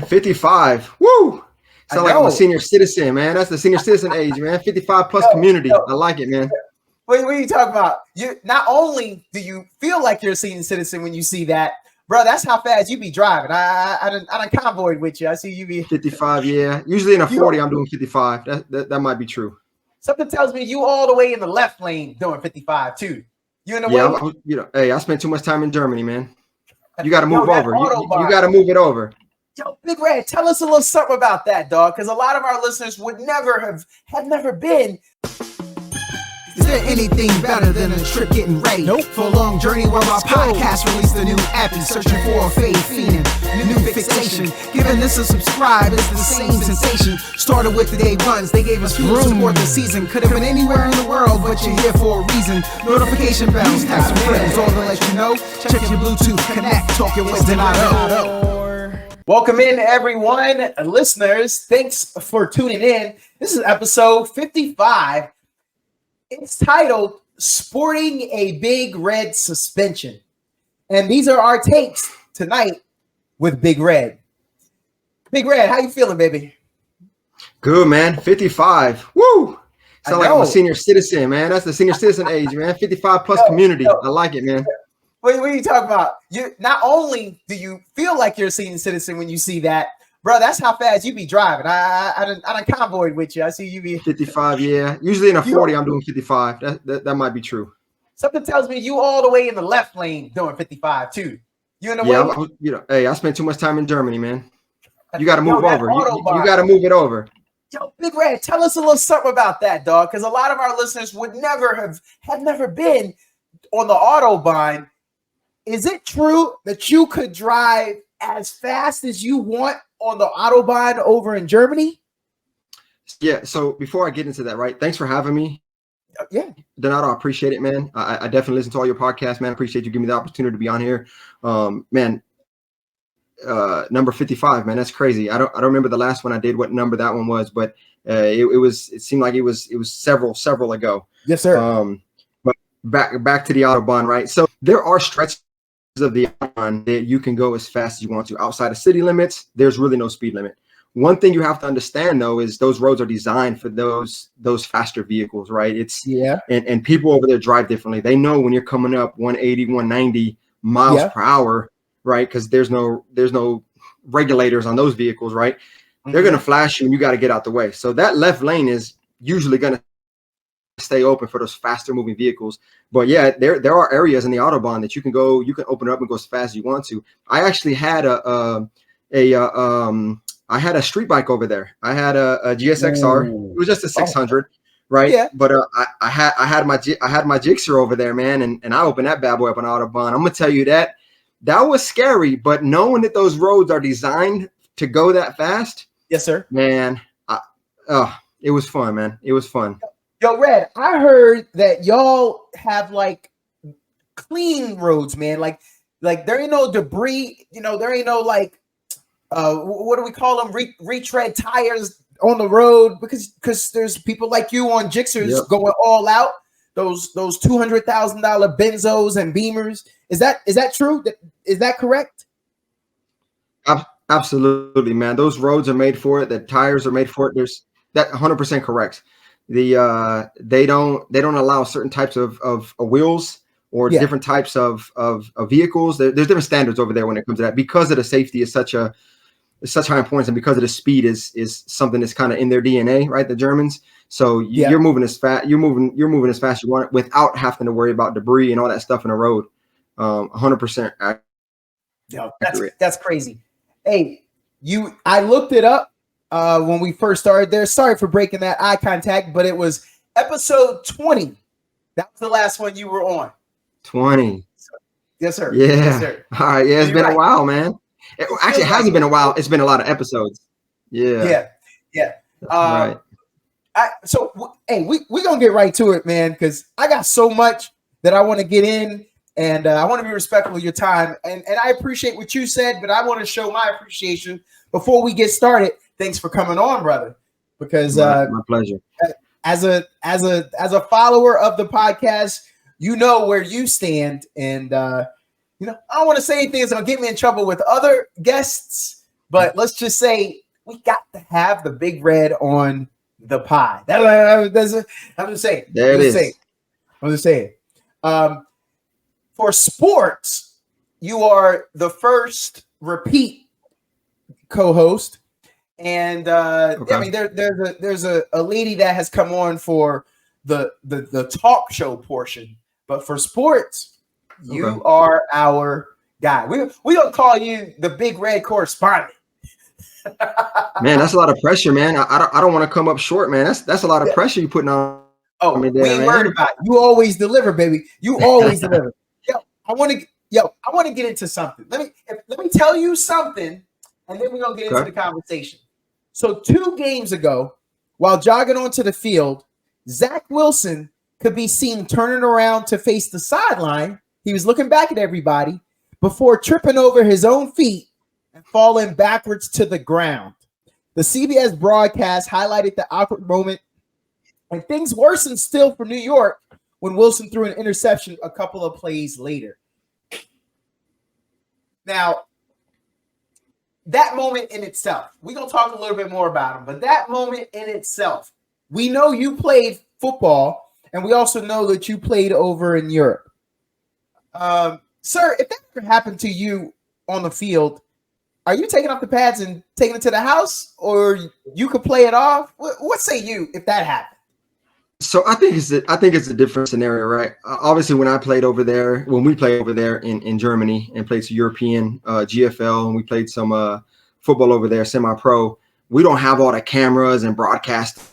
man. 55. Woo! Sound like I'm a senior citizen, man. That's the senior citizen age, man. 55 plus community. I like it, man. What are you talking about? You not only do you feel like you're a senior citizen when you see that, bro. That's how fast you be driving. I done convoyed with you. I see you be 55. Yeah, usually in a 40, I'm doing 55. That might be true. Something tells me you all the way in the left lane doing 55 too. You in the way? Hey, I spent too much time in Germany, man. You got to move over. You got to move it over. Yo, Big Red, tell us a little something about that, dog, because a lot of our listeners would never have never been. Is there anything better than a trip getting ready? Nope. For a long journey where our podcast released a new app and searching for a fade fiend, new fixation. Giving this a subscribe is the same sensation. Started with the day ones, they gave us fuel to support the season. Could have been anywhere in the world, but you're here for a reason. Notification bells, text some friends, all to let you know. Check your Bluetooth, connect, talk your wisdom out. Welcome in, everyone, listeners. Thanks for tuning in. This is episode 55. It's titled Sporting a Big Red Suspension. And these are our takes tonight with Big Red. Big Red, how you feeling, baby? Good, man. 55. Woo! Sound like I'm a senior citizen, man. That's the senior citizen age, man. 55 plus community. I like it, man. What are you talking about? You not only do you feel like you're a senior citizen when you see that, bro, that's how fast you be driving. I done convoyed with you. I see you be 55. Yeah, usually in a 40, I'm doing 55. That might be true. Something tells me you all the way in the left lane doing 55 too. You in the way? Hey, I spent too much time in Germany, man. You got to move over. You got to move it over. Yo, Big Red, tell us a little something about that, dog, because a lot of our listeners would never have never been on the Autobahn. Is it true that you could drive as fast as you want on the Autobahn over in Germany? Yeah. So before I get into that, right? Thanks for having me. Yeah. Donato, I appreciate it, man. I definitely listen to all your podcasts, man. I appreciate you giving me the opportunity to be on here. Man, number 55, man. That's crazy. I don't remember the last one I did, what number that one was, but it seemed like it was several ago. Yes, sir. But back to the Autobahn, right? So there are stretches of the Autobahn that you can go as fast as you want to. Outside of city limits, there's really no speed limit. One thing you have to understand, though, is those roads are designed for those faster vehicles, right? And people over there drive differently. They know when you're coming up 180, 190 miles per hour, right? Because there's no regulators on those vehicles, right? Mm-hmm. They're going to flash you and you got to get out the way. So that left lane is usually going to stay open for those faster moving vehicles. But yeah, there are areas in the Autobahn that you can open it up and go as fast as you want to. I actually had I had a street bike over there. I had a GSXR. It was just a 600, right? Yeah. But I had my Gixxer over there, man, and I opened that bad boy up on Autobahn. I'm gonna tell you that was scary, but knowing that those roads are designed to go that fast, yes, sir, man, it was fun, man. It was fun. Yo, Red, I heard that y'all have like clean roads, man. Like there ain't no debris, there ain't no like what do we call them? Retread tires on the road because there's people like you on Gixxers going all out. Those $200,000 Benzos and Beamers. Is that true? Is that correct? Absolutely, man. Those roads are made for it. The tires are made for it. There's that 100% correct. They don't allow certain types of wheels or different types of vehicles. There's different standards over there when it comes to that, because of the safety is such high importance, and because of the speed is something that's kind of in their DNA, right? The Germans. So you're moving as fast. You're moving as fast as you want it without having to worry about debris and all that stuff in the road. 100% accurate. Yo, that's crazy. Hey, I looked it up when we first started there. Sorry for breaking that eye contact, but it was episode 20. That was the last one you were on. 20. Yes, sir. Yeah. Yes, sir. All right. Yeah, it's been a while, man. It hasn't been a while. It's been a lot of episodes. Yeah. Right. We're going to get right to it, man, because I got so much that I want to get in, and I want to be respectful of your time. And I appreciate what you said, but I want to show my appreciation before we get started. Thanks for coming on, brother, because my pleasure. As a follower of the podcast, you know where you stand, and I don't want to say anything that's going to get me in trouble with other guests, But let's just say we got to have the Big Red on the pod. I'm just saying. There it is. I'm just saying. For sports, you are the first repeat co-host, and Okay. I mean there's a lady that has come on for the talk show portion, but for sports, you are our guy. We gonna call you the Big Red correspondent. Man, that's a lot of pressure, man. I don't want to come up short, man. That's a lot of pressure you putting on. Oh, me we there, ain't man. worried about it. You always deliver, baby. You always deliver. I want to get into something. Let me tell you something, and then we're gonna get into the conversation. So 2 games ago, while jogging onto the field, Zach Wilson could be seen turning around to face the sideline. He was looking back at everybody before tripping over his own feet and falling backwards to the ground. The CBS broadcast highlighted the awkward moment, and things worsened still for New York when Wilson threw an interception a couple of plays later. Now, that moment in itself, we're going to talk a little bit more about him, but that moment in itself, we know you played football, and we also know that you played over in Europe. Sir, if that ever happened to you on the field, are you taking off the pads and taking it to the house, or you could play it off? What say you if that happened? So I think it's a different scenario, right? Obviously, when we played over there in Germany and played some European GFL, and we played some football over there, semi-pro, we don't have all the cameras and broadcasters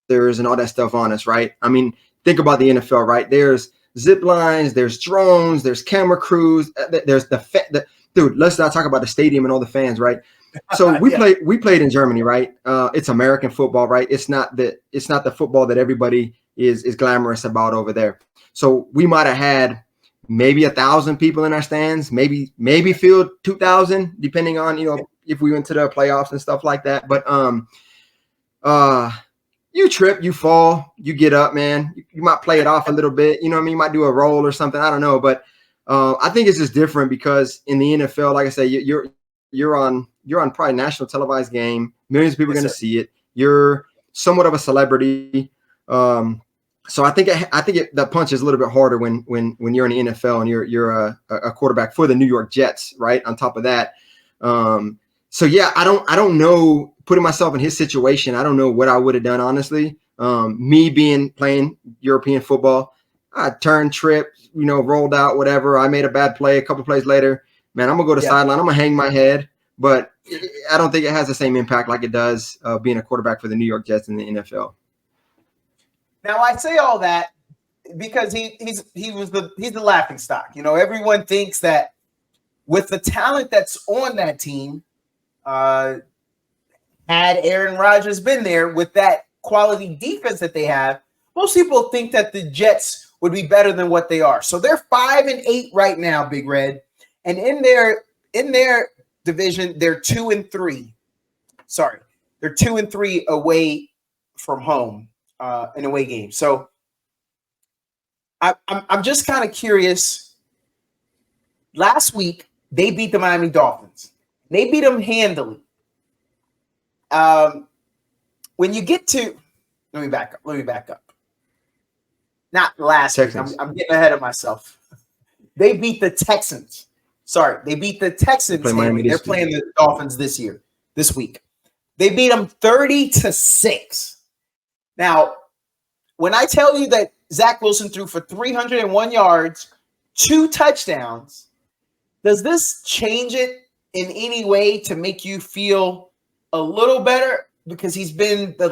and all that stuff on us, right? I mean, think about the NFL, right? There's zip lines, there's drones, there's camera crews, there's dude. Let's not talk about the stadium and all the fans, right? So we played in Germany, right? It's American football, right? It's not the football that everybody is glamorous about over there. So we might have had maybe 1,000 people in our stands, maybe field 2,000, depending on if we went to the playoffs and stuff like that. But you trip, you fall, you get up, man. You might play it off a little bit, you know what I mean? You might do a roll or something, I don't know. But I think it's just different because in the NFL, like I say, you're on probably national televised game. Millions of people are going to see it. You're somewhat of a celebrity. So I think the punch is a little bit harder when you're in the NFL and you're a quarterback for the New York Jets, right? On top of that. So yeah, I don't know, putting myself in his situation, I don't know what I would have done, honestly. Me playing European football, I turned, tripped, rolled out, whatever. I made a bad play a couple plays later. Man, I'm going to go to the sideline. I'm going to hang my head. But I don't think it has the same impact like it does being a quarterback for the New York Jets in the NFL. Now, I say all that because he's the laughing stock. Everyone thinks that with the talent that's on that team, had Aaron Rodgers been there with that quality defense that they have, most people think that the Jets would be better than what they are. So they're 5-8 right now, Big Red. And in their division, they're 2-3. Sorry, they're 2-3 away from home in away games. So I'm just kind of curious. Last week they beat the Miami Dolphins. They beat them handily. When you get to, let me back up. Not last week. I'm getting ahead of myself. They beat the Texans. Sorry, they beat the Texans. They're playing the Dolphins this week. They beat them 30-6. Now, when I tell you that Zach Wilson threw for 301 yards, 2 touchdowns, does this change it in any way to make you feel a little better because he's been the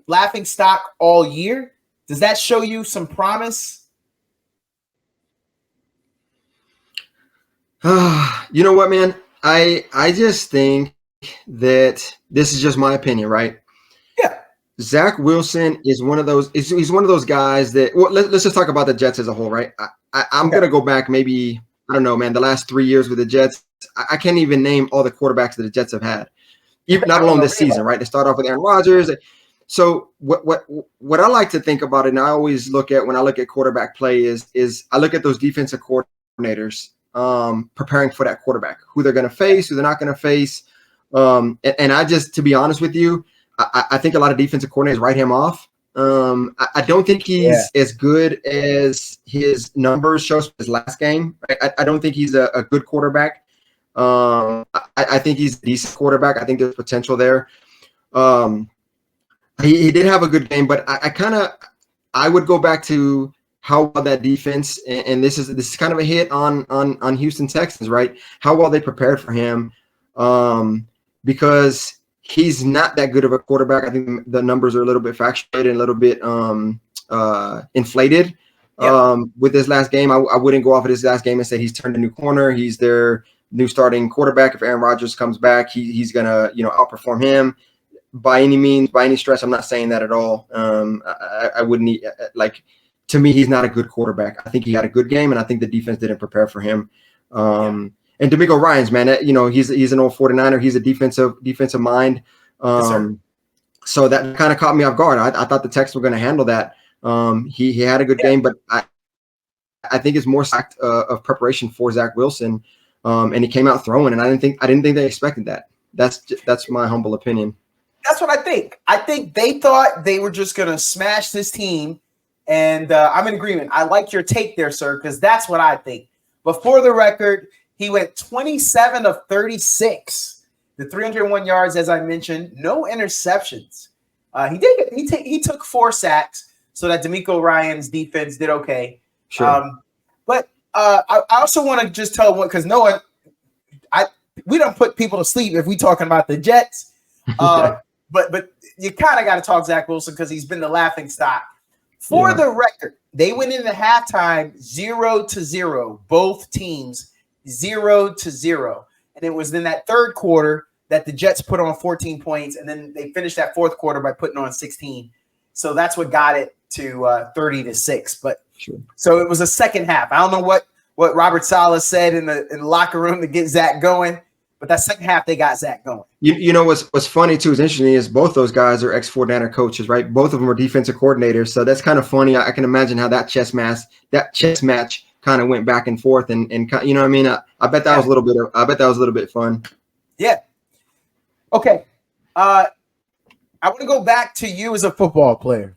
laughing stock all year? Does that show you some promise? You know what, man? I just think that this is just my opinion, right? Yeah. Zach Wilson is one of those. He's one of those guys that. Well, let's just talk about the Jets as a whole, right? I'm gonna go back maybe, I don't know, man. The last 3 years with the Jets, I can't even name all the quarterbacks that the Jets have had, even not alone this season, right? They start off with Aaron Rodgers. So what I like to think about it, and I always look at when I look at quarterback play is I look at those defensive coordinators preparing for that quarterback, who they're going to face, who they're not going to face. And I just, to be honest with you, I think a lot of defensive coordinators write him off. I don't think he's as good as his numbers show his last game. I don't think he's a good quarterback. I think he's a decent quarterback. I think there's potential there. He did have a good game, but I would go back to how well that defense, and this is kind of a hit on Houston Texans, right? How well they prepared for him, because he's not that good of a quarterback. I think the numbers are a little bit factuated and a little bit inflated. With this last game, I wouldn't go off of this last game and say he's turned a new corner. He's their new starting quarterback. If Aaron Rodgers comes back, he's gonna outperform him by any means, by any stretch. I'm not saying that at all. I wouldn't to me, he's not a good quarterback. I think he had a good game, and I think the defense didn't prepare for him. And D'Amico Ryans, man, he's an old 49er. He's a defensive mind. So that kind of caught me off guard. I thought the Texans were going to handle that. He had a good game, but I think it's more of preparation for Zach Wilson. And he came out throwing, and I didn't think they expected that. That's my humble opinion. That's what I think. I think they thought they were just going to smash this team, and I'm in agreement. I like your take there, sir, because that's what I think. But for the record, he went 27 of 36, the 301 yards, as I mentioned, no interceptions. He took 4 sacks, so that D'Amico Ryans' defense did okay. Sure. But I also want to just tell one, because we don't put people to sleep if we talking about the Jets. But you kind of got to talk Zach Wilson because he's been the laughing stock. For the record, they went into halftime 0-0. Both teams 0-0, and it was in that third quarter that the Jets put on 14 points, and then they finished that fourth quarter by putting on 16. So that's what got it to 30-6. But so it was a second half. I don't know what Robert Saleh said in the locker room to get Zach going, but that second half they got Zach going. You know what's funny too is interesting is both those guys are ex-49er coaches, right? Both of them are defensive coordinators, so that's kind of funny. I can imagine how that chess match kind of went back and forth, and you know what I mean. I bet that was a little bit fun. Yeah. Okay. I want to go back to you as a football player.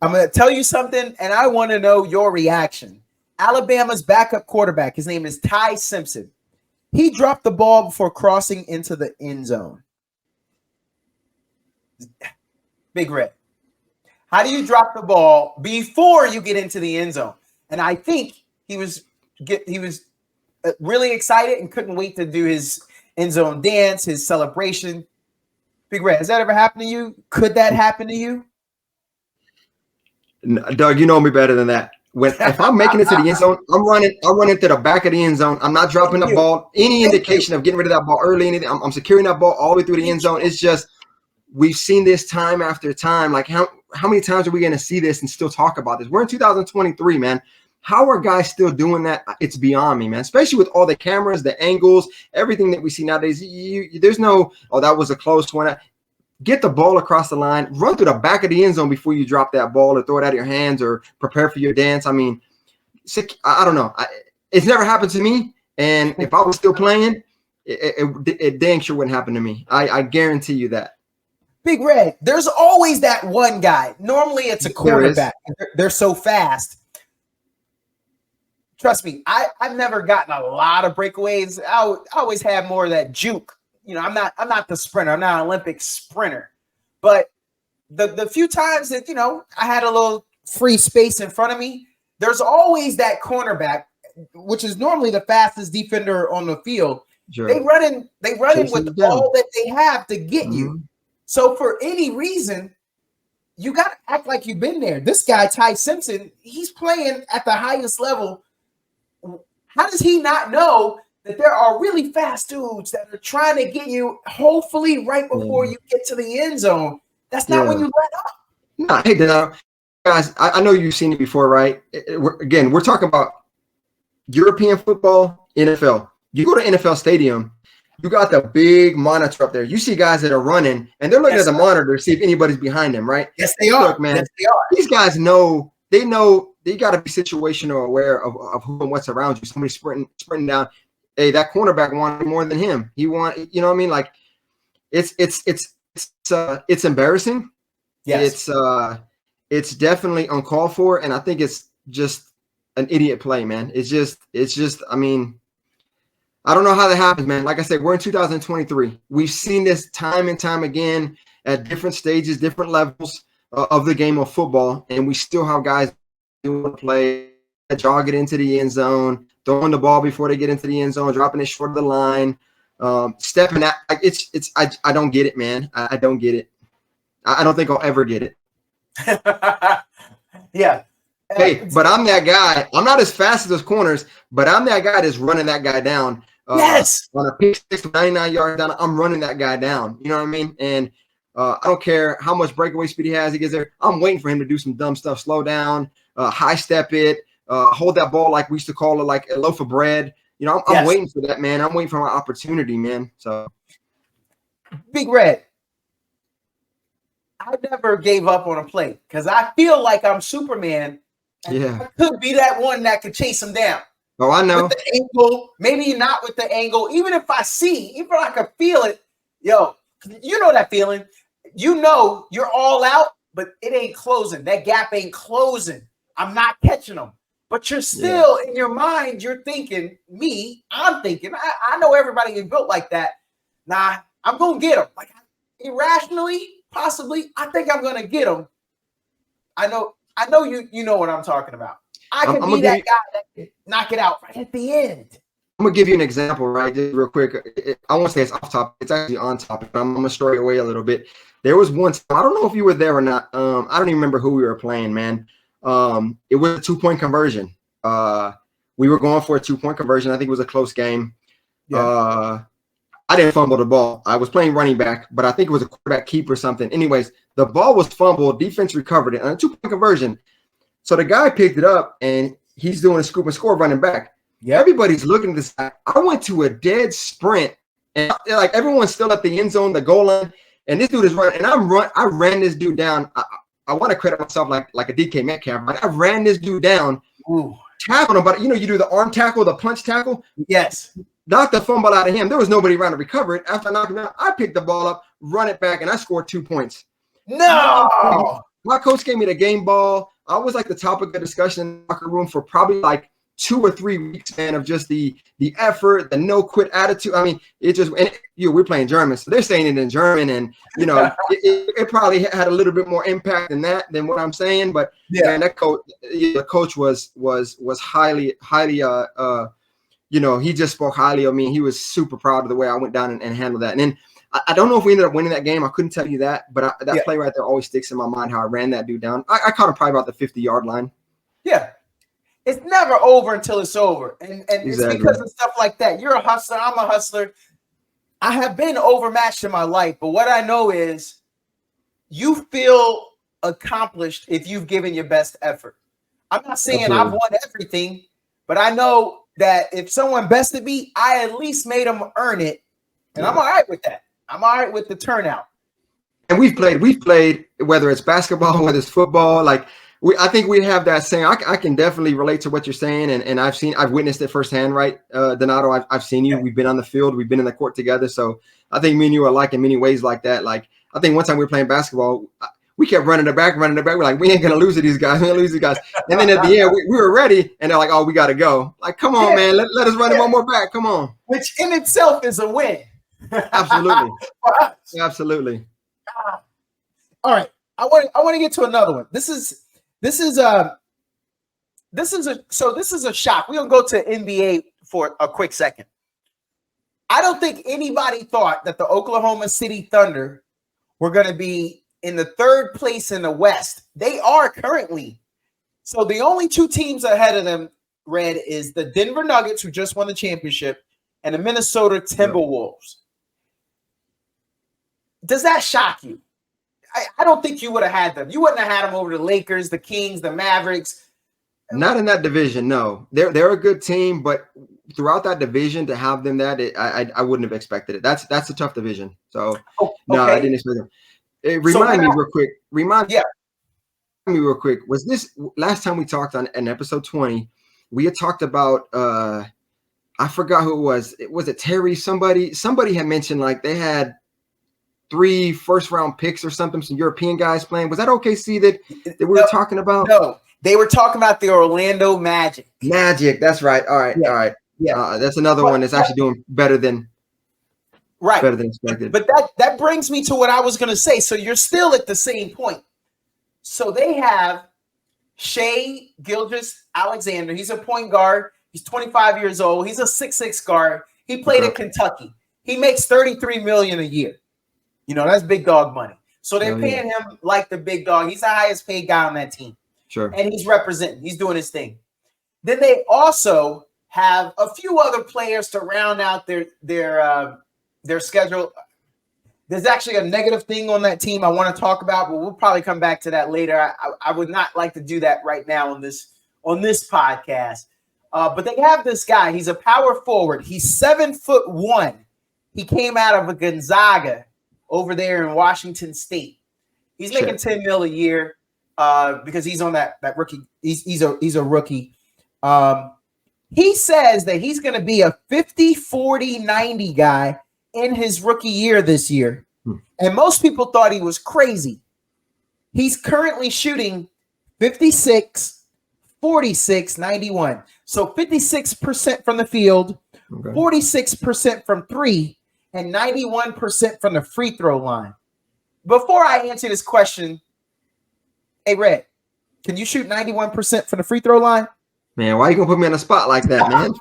I'm going to tell you something, and I want to know your reaction. Alabama's backup quarterback, his name is Ty Simpson. He dropped the ball before crossing into the end zone. Big Red. How do you drop the ball before you get into the end zone? And I think he was really excited and couldn't wait to do his end zone dance, his celebration. Big Red, has that ever happened to you? Could that happen to you? Doug, you know me better than that. If I'm making it to the end zone, I'm running to the back of the end zone. I'm not dropping the ball. Any indication of getting rid of that ball early, I'm securing that ball all the way through the end zone. It's just we've seen this time after time. Like how many times are we going to see this and still talk about this? We're in 2023, man. How are guys still doing that? It's beyond me, man. Especially with all the cameras, the angles, everything that we see nowadays. There's no, that was a close one. Get the ball across the line, run through the back of the end zone before you drop that ball or throw it out of your hands or prepare for your dance. I mean, I don't know. It's never happened to me. And if I was still playing, it dang sure wouldn't happen to me. I guarantee you that. Big Red, there's always that one guy. Normally it's a quarterback. They're so fast. Trust me, I've never gotten a lot of breakaways. I always have more of that juke. You know, I'm not the sprinter. I'm not an Olympic sprinter. But the few times that, I had a little free space in front of me, there's always that cornerback, which is normally the fastest defender on the field. Sure. They run in with all that they have to get you. So for any reason, you got to act like you've been there. This guy, Ty Simpson, he's playing at the highest level. How does he not know that there are really fast dudes that are trying to get you, hopefully right before you get to the end zone? That's not when you let up. No, hey, guys, I know you've seen it before, right? We're talking about European football, NFL. You go to NFL Stadium, you got the big monitor up there. You see guys that are running, and they're looking at the monitor to see if anybody's behind them, right? Yes, they are. Look, man, yes, they are. These guys know they got to be situational aware of who and what's around you. Somebody sprinting down. Hey, that cornerback wanted more than him. He wanted, you know what I mean? Like it's embarrassing. Yes. It's definitely uncalled for, and I think it's just an idiot play, man. It's just. I mean, I don't know how that happens, man. Like I said, we're in 2023. We've seen this time and time again at different stages, different levels of the game of football, and we still have guys doing the play, jog it into the end zone, throwing the ball before they get into the end zone, dropping it short of the line, stepping out. I don't get it, man. I don't get it. I don't think I'll ever get it. Yeah. Hey, but I'm that guy. I'm not as fast as those corners, but I'm that guy that's running that guy down. Yes. On a pick 6, 99 yards down, I'm running that guy down. You know what I mean? And I don't care how much breakaway speed he has. He gets there. I'm waiting for him to do some dumb stuff. Slow down, high step it, hold that ball like we used to call it, like a loaf of bread. You know, I'm waiting for that, man. I'm waiting for my opportunity, man. So, Big Red, I never gave up on a play because I feel like I'm Superman. And I could be that one that could chase him down. Oh, I know. With the angle, maybe not with the angle. Even if I can feel it, yo, you know that feeling. You know you're all out, but it ain't closing. That gap ain't closing. I'm not catching them. But you're still in your mind, you're thinking, I'm thinking, I know everybody is built like that. Nah, I'm going to get them. Like irrationally, possibly, I think I'm going to get them. I know you know what I'm talking about. I could be that guy that can knock it out right at the end. I'm gonna give you an example, right? Just real quick. I won't say it's off topic. It's actually on topic, but I'm gonna stray away a little bit. There was one time, I don't know if you were there or not. I don't even remember who we were playing, man. It was a 2-point conversion. We were going for a 2-point conversion. I think it was a close game. Yeah. I didn't fumble the ball. I was playing running back, but I think it was a quarterback keep or something. Anyways, the ball was fumbled. Defense recovered it on a 2-point conversion. So the guy picked it up, and he's doing a scoop and score running back. Yeah, everybody's looking at this guy. I went to a dead sprint, and like everyone's still at the end zone, the goal line, and this dude is running. And I ran this dude down. I want to credit myself like a DK Metcalf. Right? I ran this dude down, tackled him, but you do the arm tackle, the punch tackle. Yes. Knocked the fumble out of him. There was nobody around to recover it. After I knocked him out, I picked the ball up, run it back, and I scored 2 points. No. My coach gave me the game ball. I was like the topic of discussion in the locker room for probably like 2 or 3 weeks, man, of just the effort, the no quit attitude. I mean, it just, and we're playing German, so they're saying it in German, and it probably had a little bit more impact than what I'm saying. But man, that coach, the coach was highly, he just spoke highly of me. He was super proud of the way I went down and handled that. And then I don't know if we ended up winning that game. I couldn't tell you that, but that play right there always sticks in my mind, how I ran that dude down. I caught him probably about the 50-yard line. Yeah. It's never over until it's over. And exactly. It's because of stuff like that. You're a hustler. I'm a hustler. I have been overmatched in my life, but what I know is you feel accomplished if you've given your best effort. I'm not saying I've won everything, but I know that if someone bested me, I at least made them earn it. And I'm all right with that. I'm all right with the turnout. And we've played, whether it's basketball, whether it's football, like I think we have that saying. I can definitely relate to what you're saying. And I've witnessed it firsthand, right? Donato, I've seen you. We've been on the field. We've been in the court together. So I think me and you are alike in many ways like that. Like, I think one time we were playing basketball, we kept running it back. We're like, we ain't going to lose to these guys. We're going to lose these guys. And then at the end, we were ready. And they're like, oh, we got to go. Like, come on, man. Let us run it one more back. Come on. Which in itself is a win. Absolutely. Absolutely. All right. I want to get to another one. This is a shock. We're gonna go to NBA for a quick second. I don't think anybody thought that the Oklahoma City Thunder were gonna be in the 3rd place in the West. They are currently. So the only 2 teams ahead of them, Red, is the Denver Nuggets, who just won the championship, and the Minnesota Timberwolves. Does that shock you? I don't think you would have had them. You wouldn't have had them over the Lakers, the Kings, the Mavericks. Not in that division, no. They're a good team, but throughout that division to have them I wouldn't have expected it. That's a tough division. So no, I didn't expect them. Remind me real quick. Was this last time we talked on an episode 20? We had talked about I forgot who it was. Was it Terry? Somebody had mentioned like they had 3 first-round picks or something, some European guys playing. Was that OKC that we were talking about? No, they were talking about the Orlando Magic. Magic, that's right. All right, yeah. all right. Yeah, that's another one that's actually doing better than expected. But that brings me to what I was going to say. So you're still at the same point. So they have Shai Gilgeous-Alexander. He's a point guard. He's 25 years old. He's a 6'6" guard. He played at Kentucky. He makes $33 million a year. You know, that's big dog money. So they're paying him like the big dog. He's the highest paid guy on that team. Sure. And he's representing. He's doing his thing. Then they also have a few other players to round out their schedule. There's actually a negative thing on that team I want to talk about, but we'll probably come back to that later. I would not like to do that right now on this podcast. But they have this guy. He's a power forward. He's 7'1". He came out of a Gonzaga over there in Washington State. He's making $10 million a year because he's on that rookie. He's a rookie. He says that he's going to be a 50, 40, 90 guy in his rookie year this year. And most people thought he was crazy. He's currently shooting 56, 46, 91. So 56% from the field, 46% from 3, and 91% from the free throw line. Before I answer this question, hey, Red, can you shoot 91% from the free throw line? Man, why are you going to put me on a spot like that, man?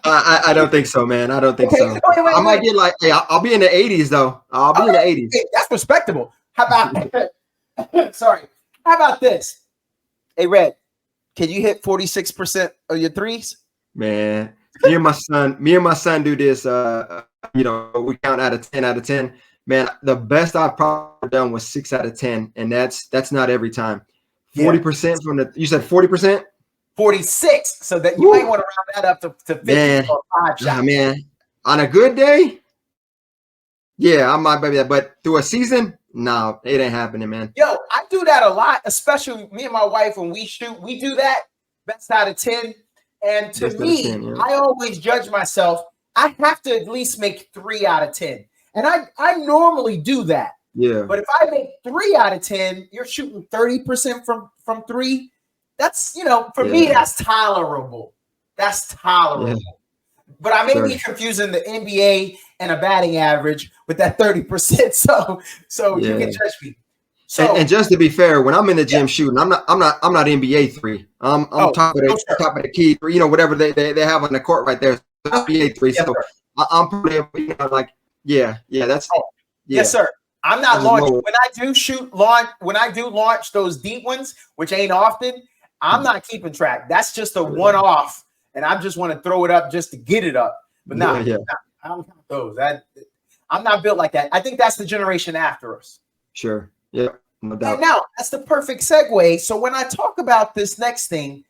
I don't think so, man. I don't think so. Wait, I might get like, hey, I'll be in the 80s, though. I'll be in the 80s. Hey, that's respectable. How about sorry. How about this? Hey, Red, can you hit 46% of your threes? Man, me and my son do this. We count out of 10. Man, the best I've probably done was 6 out of 10, and that's not every time. 40% from the. You said 40%. 46. So that you might want to round that up to 50 man, or 5 shots. Yeah, man. On a good day, yeah, I might be that. But through a season, no, it ain't happening, man. Yo, I do that a lot, especially me and my wife when we shoot. We do that best out of 10. And to me, 10, I always judge myself. I have to at least make 3 out of 10. And I normally do that. Yeah. But if I make 3 out of 10, you're shooting 30% from 3. That's, for me, that's tolerable. That's tolerable. Yeah. But I may be confusing the NBA and a batting average with that 30%. So you can judge me. So and just to be fair, when I'm in the gym shooting, I'm not NBA 3. I'm top of the key, whatever they have on the court right there. NBA 3. So I'm pretty, that's yes, sir. I'm not launching when I do launch those deep ones, which ain't often. I'm not keeping track. That's just a one-off, and I just want to throw it up just to get it up. But I don't count those. I'm not built like that. I think that's the generation after us. Sure. Yeah. No doubt. And now that's the perfect segue. So when I talk about this next thing,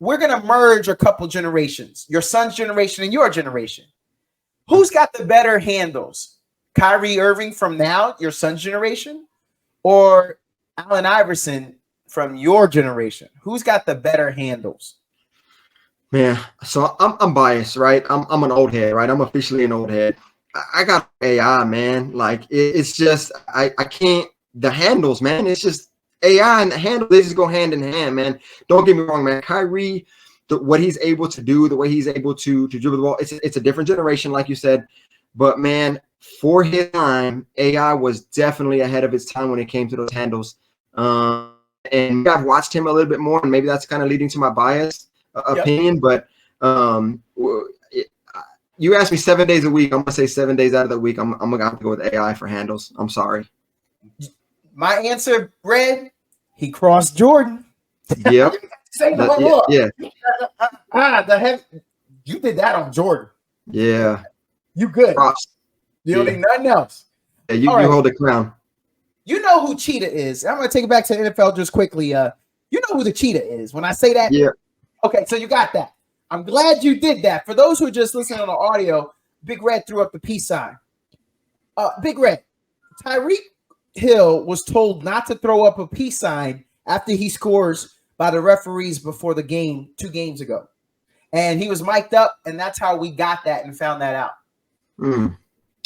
we're gonna merge a couple generations: your son's generation and your generation. Who's got the better handles? Kyrie Irving from now, your son's generation, or Allen Iverson from your generation? Who's got the better handles? Man, so I'm biased, right? I'm an old head, right? I'm officially an old head. I got AI, man. Like it's just I can't. The handles, man. It's just AI and the handle. They just go hand in hand, man. Don't get me wrong, man. Kyrie, what he's able to do, the way he's able to dribble the ball, it's a different generation, like you said. But man, for his time, AI was definitely ahead of its time when it came to those handles. And I've watched him a little bit more, and maybe that's kind of leading to my biased opinion. But you asked me 7 days a week. I'm gonna say 7 days out of the week, I'm gonna have to go with AI for handles. I'm sorry. My answer, Red, he crossed Jordan. Yep. Say no more. Yeah. You did that on Jordan. Yeah. You good. Props. You don't need nothing else. Yeah, you hold the crown. You know who Cheetah is. I'm going to take it back to the NFL just quickly. You know who the Cheetah is. When I say that? Yeah. Okay, so you got that. I'm glad you did that. For those who are just listening on the audio, Big Red threw up the peace sign. Big Red, Tyreek Hill was told not to throw up a peace sign after he scores by the referees before the game 2 games ago. And he was mic'd up, and that's how we got that and found that out.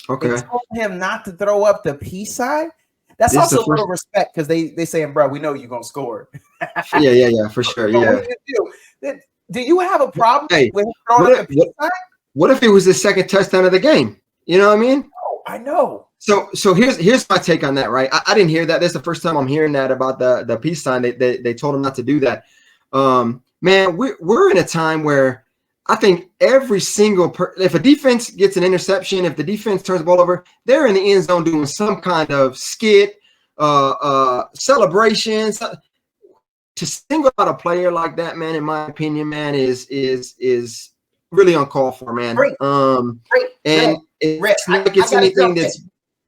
Okay. They told him not to throw up the peace sign. That's This is also the a little respect because they saying, bro, we know you're gonna score. Yeah, for sure. So Yeah. what do you have a problem Hey, with throwing up the peace sign? what if it was the second touchdown of the game? You know what I mean? Oh, I know. So here's my take on that, right? I didn't hear that. This is the first time I'm hearing that about the peace sign. They told him not to do that. Man, we're in a time where I think every single if a defense gets an interception, if the defense turns the ball over, they're in the end zone doing some kind of skit, celebrations. To single out a player like that, man, in my opinion, man, is really uncalled for, man. Great. And it's not like it's anything that's.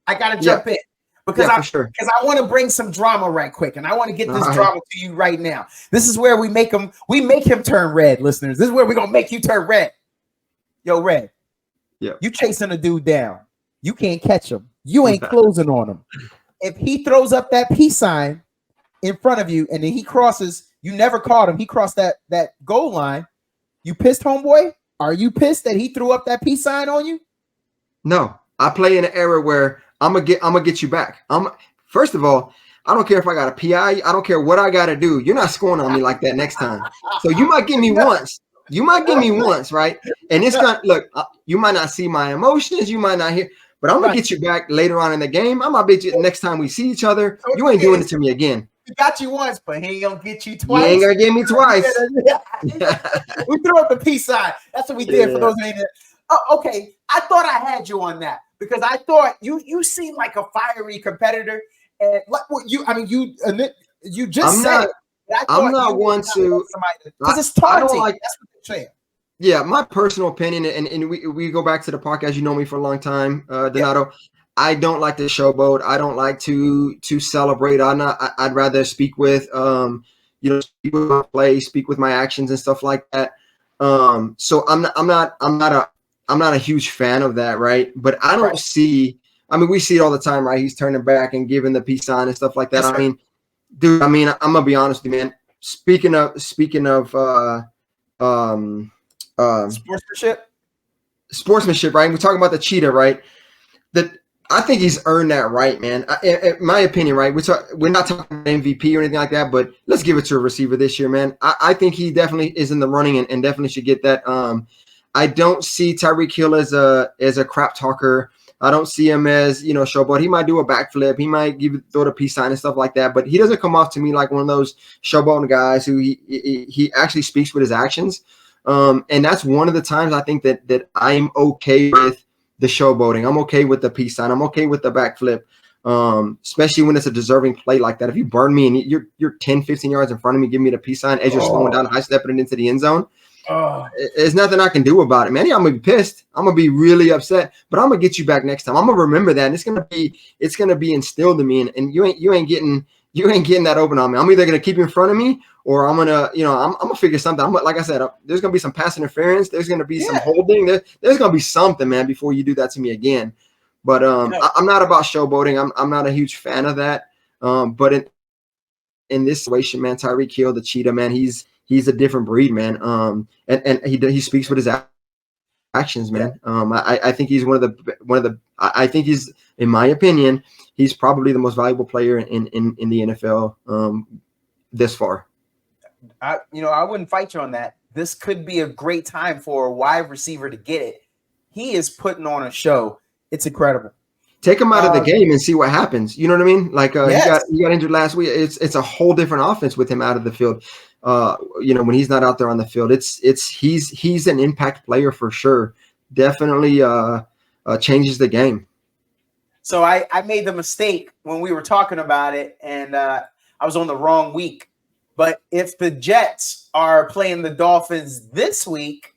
I gotta jump in because I want to bring some drama right quick, and I want to get this drama to you right now. This is where we make him turn red, listeners. This is where we're gonna make you turn red. Yo, Red. Yeah. You chasing a dude down. You can't catch him. You ain't closing on him. If he throws up that peace sign in front of you and then he crosses, you never caught him. He crossed that goal line. You pissed, homeboy? Are you pissed that he threw up that peace sign on you? No, I play in an era where I'm gonna get you back. First of all, I don't care if I got a PI. I don't care what I got to do. You're not scoring on me like that next time. So you might give me once. You might give me once, right? And it's not look. You might not see my emotions. You might not hear. But I'm gonna get you back later on in the game. I'm gonna bet you next time we see each other, you ain't doing it to me again. He got you once, but he ain't gonna get you twice. He ain't gonna get me twice. We threw up the peace sign. That's what we did for those who ain't there. Oh, okay. I thought I had you on that because I thought you seem like a fiery competitor, and like what you just said. I'm not one to because it's taunting. Like, that's what they're saying. Yeah, my personal opinion, and we go back to the podcast. You know me for a long time, Donato. Yeah. I don't like to showboat. I don't like to celebrate. I'd rather speak with speak with my play, speak with my actions and stuff like that. So I'm not a huge fan of that, right? But I don't see. I mean, we see it all the time, right? He's turning back and giving the peace sign and stuff like that. Yes, I mean, dude. I mean, I'm gonna be honest with you, man. Speaking of sportsmanship, right? We're talking about the cheetah, right? That I think he's earned that right, man. In my opinion, right? We're not talking MVP or anything like that, but let's give it to a receiver this year, man. I think he definitely is in the running and definitely should get that. I don't see Tyreek Hill as a crap talker. I don't see him as, showboat. He might do a backflip. He might throw the peace sign and stuff like that, but he doesn't come off to me like one of those showboating guys who he actually speaks with his actions. And that's one of the times I think that I'm okay with the showboating. I'm okay with the peace sign. I'm okay with the backflip, especially when it's a deserving play like that. If you burn me and you're 10, 15 yards in front of me, give me the peace sign as you're slowing down, high stepping it into the end zone. There's nothing I can do about it, man. I'm gonna be pissed. I'm gonna be really upset, but I'm gonna get you back next time. I'm gonna remember that, and it's gonna be instilled in me. And you ain't getting that open on me. I'm either gonna keep you in front of me, or I'm gonna, I'm gonna figure something. Like I said, there's gonna be some pass interference. There's gonna be some holding. There's gonna be something, man, before you do that to me again. But I'm not about showboating. I'm not a huge fan of that. But in this situation, man, Tyreek Hill, the cheetah, man, he's a different breed, man. And he speaks with his actions, man. I think he's one of the. I think he's, in my opinion, he's probably the most valuable player in the NFL this far. I wouldn't fight you on that. This could be a great time for a wide receiver to get it. He is putting on a show. It's incredible. Take him out of the game and see what happens. You know what I mean? Like he got injured last week. It's a whole different offense with him out of the field. When he's not out there on the field, he's an impact player for sure. Definitely changes the game. So I made the mistake when we were talking about it, and I was on the wrong week. But if the Jets are playing the Dolphins this week,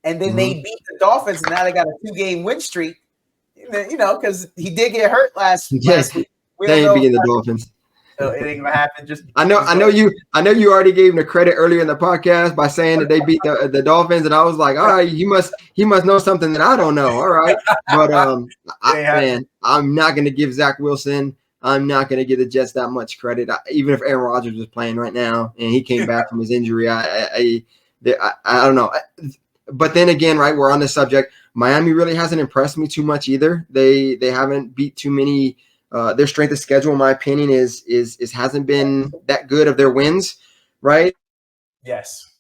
and then they beat the Dolphins, and now they got a 2-game win streak, because he did get hurt last week. They ain't beating the Dolphins. So it ain't gonna happen. I know you already gave him the credit earlier in the podcast by saying that they beat the Dolphins, and I was like, all right, he must know something that I don't know. All right, but I'm not gonna give Zach Wilson. I'm not gonna give the Jets that much credit. Even if Aaron Rodgers was playing right now and he came back from his injury, I don't know. But then again, right, we're on this subject. Miami really hasn't impressed me too much either. They haven't beat too many. Their strength of schedule, in my opinion, is hasn't been that good of their wins, right? Yes.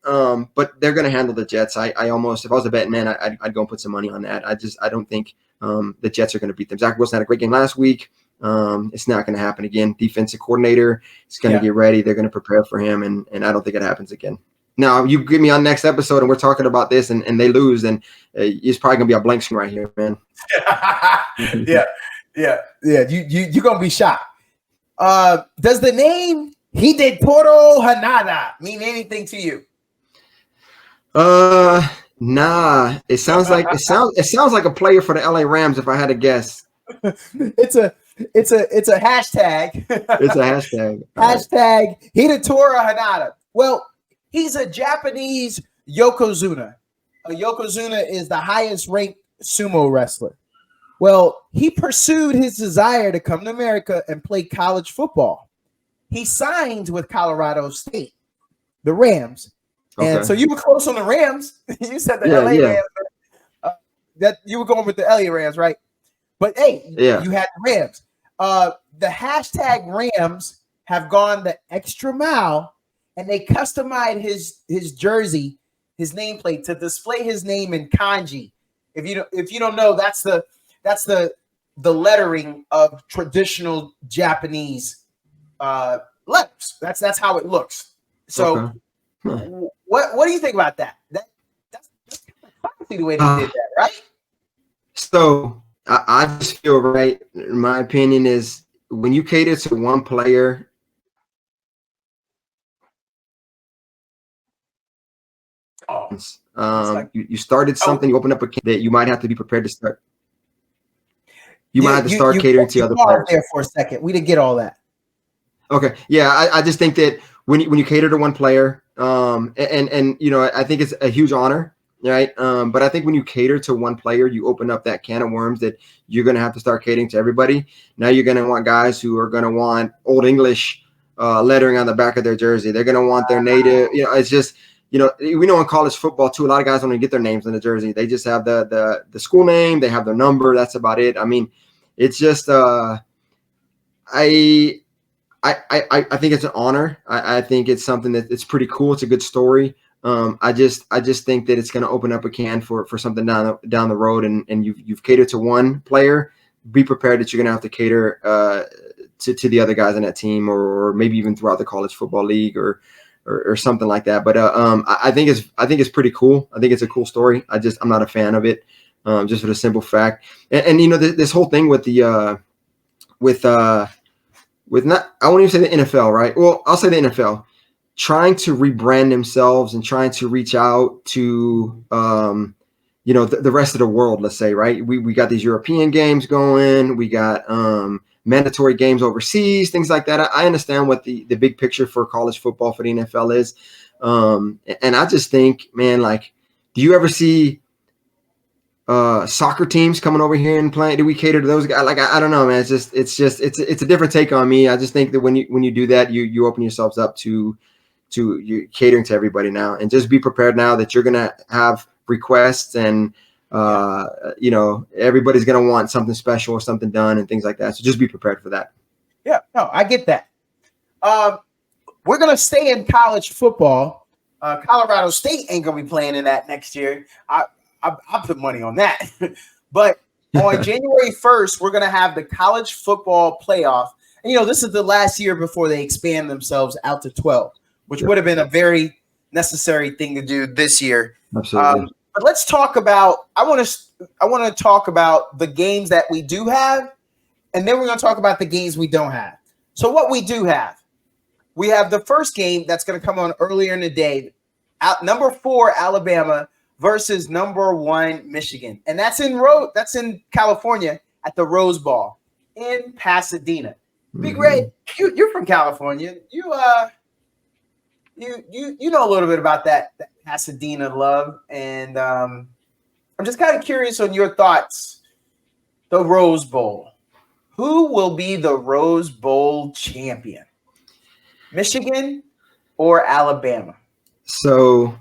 But they're going to handle the Jets. I almost, if I was a betting man, I'd go and put some money on that. I don't think the Jets are going to beat them. Zach Wilson had a great game last week. It's not going to happen again. Defensive coordinator is going to get ready. They're going to prepare for him, and I don't think it happens again. Now, you get me on next episode, and we're talking about this, and they lose, and it's probably going to be a blank screen right here, man. Yeah. You're going to be shocked. Does the name Hidetoro Hanada mean anything to you? Nah. It sounds like a player for the LA Rams if I had to guess. It's a hashtag. It's a hashtag. Hashtag Hidetoro Hanada. Well, he's a Japanese Yokozuna. A Yokozuna is the highest ranked sumo wrestler. Well, he pursued his desire to come to America and play college football. He signed with Colorado State, the Rams. And so you were close on the Rams. You said the LA Rams. That you were going with the LA Rams, right? But hey, you had the Rams. The hashtag Rams have gone the extra mile, and they customized his jersey, his nameplate, to display his name in kanji. If you don't know, that's the lettering of traditional Japanese letters. That's how it looks. So, what do you think about that? That's the way they did that, right? So I just feel right. My opinion is when you cater to one player. You started something. You open up a can that you might have to be prepared to start. You might have to start catering to other players. There for a second, we didn't get all that. Okay, yeah, I just think that when you cater to one player, and you know, I think it's a huge honor, right? But I think when you cater to one player, you open up that can of worms that you're going to have to start catering to everybody. Now you're going to want guys who are going to want Old English lettering on the back of their jersey. They're going to want their native. You know, it's just. You know, we know in college football too, a lot of guys don't even get their names on the jersey. They just have the school name, they have their number. That's about it. I mean, it's just I think it's an honor. I think it's something that it's pretty cool. It's a good story. I just think that it's going to open up a can for something down the road. And you've catered to one player. Be prepared that you're going to have to cater to the other guys on that team, or maybe even throughout the college football league or something like that. But I think it's pretty cool. I think it's a cool story. I'm not a fan of it, just for the simple fact. And you know, this whole thing with the with not, I won't even say the NFL, right? Well, I'll say the NFL trying to rebrand themselves and trying to reach out to you know, the rest of the world. Let's say, right? We got these European games going. We got mandatory games overseas, things like that. I understand what the big picture for college football for the NFL is. And I just think, man, like, do you ever see soccer teams coming over here and playing? Do we cater to those guys? Like, I don't know, man. It's a different take on me. I just think that when you do that, you open yourselves up to you catering to everybody now, and just be prepared now that you're going to have requests and you know, everybody's going to want something special or something done and things like that. So just be prepared for that. Yeah, no, I get that. We're going to stay in college football. Colorado State ain't going to be playing in that next year. I put money on that. But on January 1st, we're going to have the college football playoff. And, you know, this is the last year before they expand themselves out to 12, which would have been a very necessary thing to do this year. Absolutely. But let's talk about. I want to talk about the games that we do have, and then we're going to talk about the games we don't have. So what we do have, we have the first game that's going to come on earlier in the day. Number 4 Alabama versus number 1 Michigan, and that's in California at the Rose Bowl in Pasadena. Big Red, you're from California. You know a little bit about that Pasadena love, and I'm just kind of curious on your thoughts. The Rose Bowl. Who will be the Rose Bowl champion? Michigan or Alabama? So,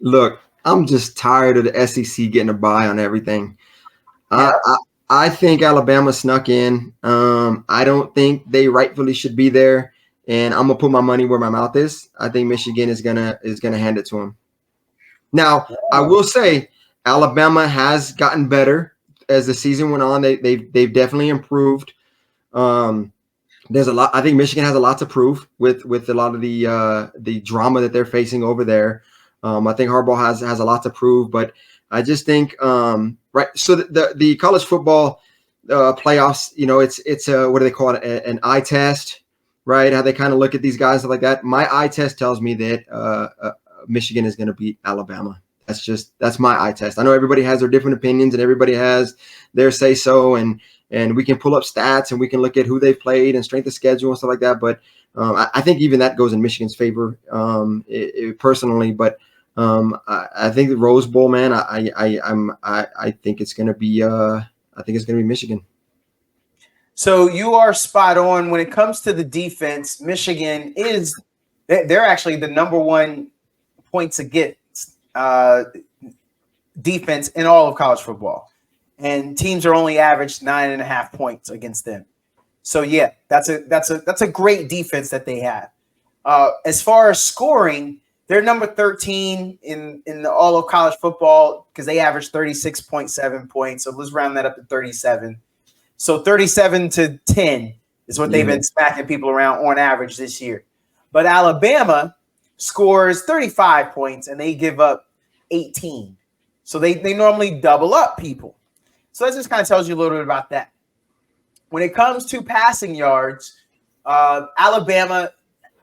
look, I'm just tired of the SEC getting a bye on everything. Yeah. I think Alabama snuck in. I don't think they rightfully should be there, and I'm gonna put my money where my mouth is. I think Michigan is gonna hand it to them. Now, I will say Alabama has gotten better as the season went on. They've definitely improved. There's a lot. I think Michigan has a lot to prove with a lot of the drama that they're facing over there. I think Harbaugh has a lot to prove, but I just think right. So the college football playoffs, it's a, what do they call it? An eye test, right? How they kind of look at these guys like that. My eye test tells me that Michigan is going to beat Alabama. That's my eye test. I know everybody has their different opinions and everybody has their say so, and we can pull up stats and we can look at who they've played and strength of schedule and stuff like that. But I think even that goes in Michigan's favor personally. But I think the Rose Bowl, man, I think it's going to be Michigan. So you are spot on when it comes to the defense. Michigan they're actually the number one points against defense in all of college football, and teams are only averaged 9.5 points against them. So yeah, that's a great defense that they have. As far as scoring, they're number 13 in all of college football because they average 36.7 points. So let's round that up to 37. So 37-10 is what they've been smacking people around on average this year. But Alabama scores 35 points and they give up 18. So they normally double up people. So that just kind of tells you a little bit about that. When it comes to passing yards, Alabama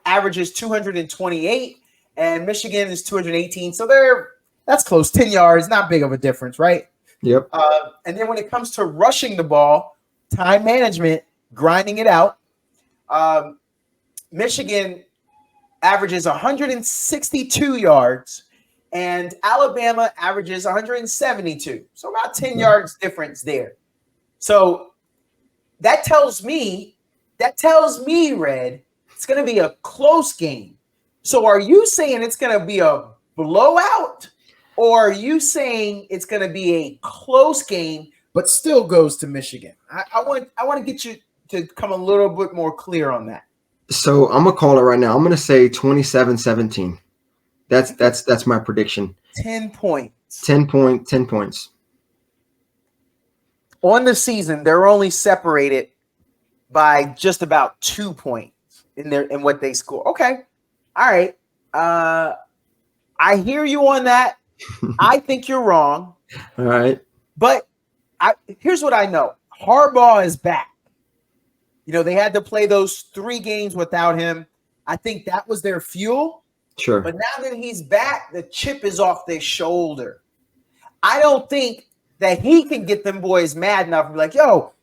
averages 228 and Michigan is 218. So that's close, 10 yards, not big of a difference, right? Yep. And then when it comes to rushing the ball, time management, grinding it out, Michigan averages 162 yards and Alabama averages 172. So about 10 yards difference there. So that tells me, Red, it's going to be a close game. So are you saying it's going to be a blowout, or are you saying it's going to be a close game but still goes to Michigan? I want to get you to come a little bit more clear on that. So I'm gonna call it right now. I'm gonna say 27-17. That's my prediction. 10 points. 10 points. On the season, they're only separated by just about 2 points in what they score. Okay. All right. I hear you on that. I think you're wrong. All right. But here's what I know. Harbaugh is back. They had to play those 3 games without him. I think that was their fuel. Sure. But now that he's back, the chip is off their shoulder. I don't think that he can get them boys mad enough to be like, yo,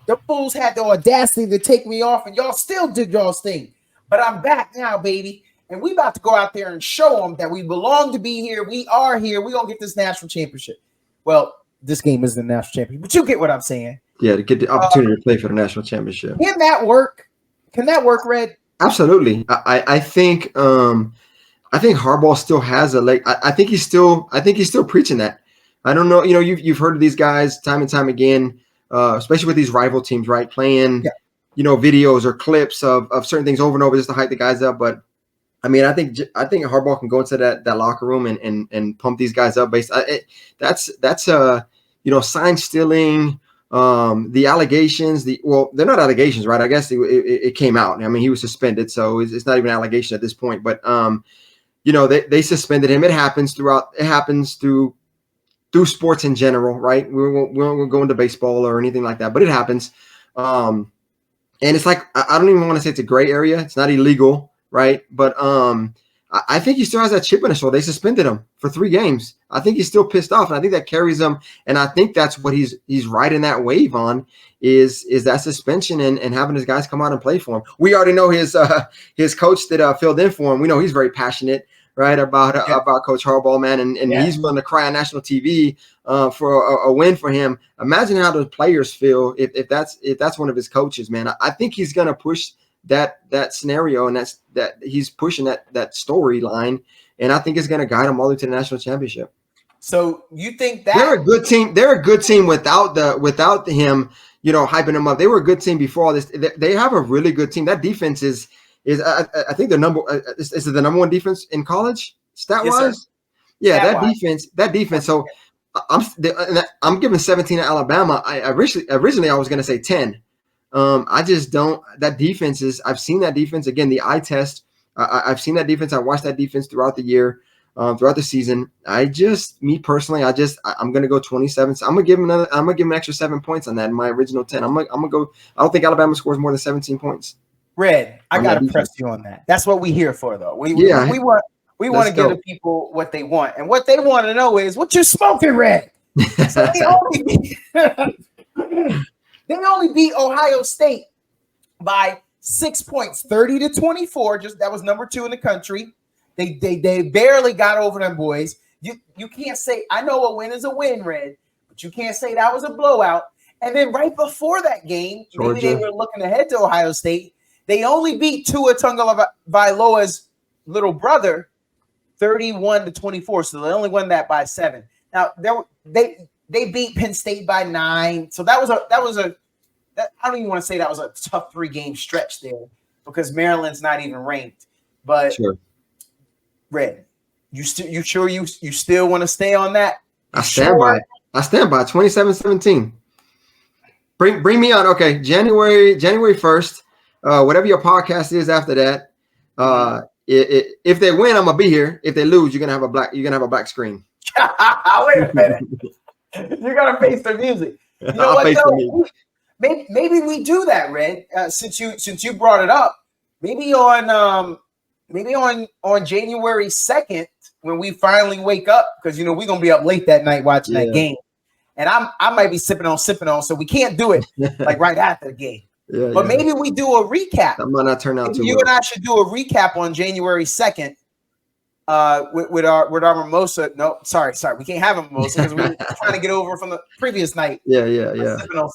the fools had the audacity to take me off and y'all still did y'all's thing. But I'm back now, baby. And we about to go out there and show them that we belong to be here. We are here. We're going to get this national championship. Well, this game is the national championship, but you get what I'm saying. Yeah, to get the opportunity to play for the national championship. Can that work? Can that work, Red? Absolutely. I think Harbaugh still has a leg. I think he's still preaching that. I don't know. You've heard of these guys time and time again, especially with these rival teams, right? Playing, videos or clips of certain things over and over just to hype the guys up. But I mean, I think Harbaugh can go into that locker room and pump these guys up. That's sign stealing. The allegations, they're not allegations, right? I guess it came out. I mean, he was suspended, so it's not even an allegation at this point. But they suspended him. It happens through sports in general, right? We won't go into baseball or anything like that, but it happens. And it's like I don't even want to say it's a gray area. It's not illegal, right? But I think he still has that chip in his shoulder. They suspended him for 3 games. I think he's still pissed off, and I think that carries him. And I think that's what he's riding that wave on is that suspension and having his guys come out and play for him. We already know his coach that filled in for him. We know he's very passionate, right, about Coach Harbaugh, man, and he's willing to cry on national TV for a win for him. Imagine how the players feel if that's one of his coaches, man. I think he's gonna push that scenario, and that he's pushing that storyline, and I think it's going to guide them all the way to the national championship. So you think that they're a good team? They're a good team without him, hyping them up. They were a good team before all this. They have a really good team. That defense is I think the is the number one defense in college stat wise. Yeah, that defense. So I'm giving 17 to Alabama. Originally I was going to say 10. I just don't. That defense is. I've seen that defense again. The eye test. I've seen that defense. I watched that defense throughout the year, throughout the season. Me personally, I'm going to go 27. So I'm going to give him an extra 7 points on that in my original 10. I'm going to go. I don't think Alabama scores more than 17 points. Red, I got to press you on that. That's what we're here for, though. We want to give the people what they want, and what they want to know is what you smoking, Red. So they only beat Ohio State by 6 points, 30-24. That was number 2 in the country. They barely got over them boys. You can't say, I know a win is a win, Red, but you can't say that was a blowout. And then right before that game, Georgia. Maybe they were looking ahead to Ohio State. They only beat Tua Tagovailoa's little brother 31-24. So they only won that by 7. Now they beat Penn State by 9. So that was a I don't even want to say that was a tough 3-game stretch there because Maryland's not even ranked. But sure. Red, you sure you still want to stay on that? I stand by 27-17. Bring me on. Okay, January 1st. Whatever your podcast is after that. If they win, I'm gonna be here. If they lose, you're gonna have a black screen. Wait a minute. You're gonna face the music. You know what though? Maybe we do that, Red. Since you brought it up, maybe on January 2nd when we finally wake up, because we're gonna be up late that night watching that game, and I might be sipping on, so we can't do it like right after the game. But maybe we do a recap. That might not turn out too well. You and I should do a recap on January 2nd. With our mimosa. No, sorry, we can't have a mimosa because we're trying to get over from the previous night. Yeah.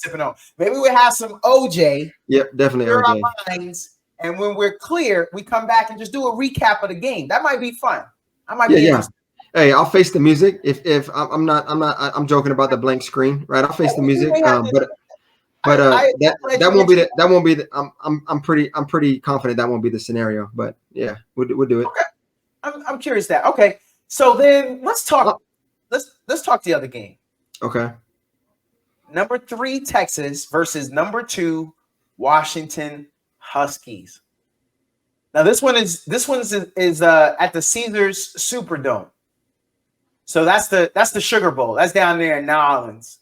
Sipping on. Maybe we have some OJ. Yep, definitely clear OJ. Our minds, and when we're clear, we come back and just do a recap of the game. That might be fun. I might be interested. Hey, I'll face the music. If I'm joking about the blank screen, right? I'll face the music. That won't be the. I'm pretty confident that won't be the scenario. But yeah, we'll do it. Okay. I'm curious that. Okay, so then let's talk. Let's talk the other game. Okay. Number 3 Texas versus number 2 Washington Huskies. Now this one is at the Caesars Superdome. So that's the Sugar Bowl. That's down there in New Orleans.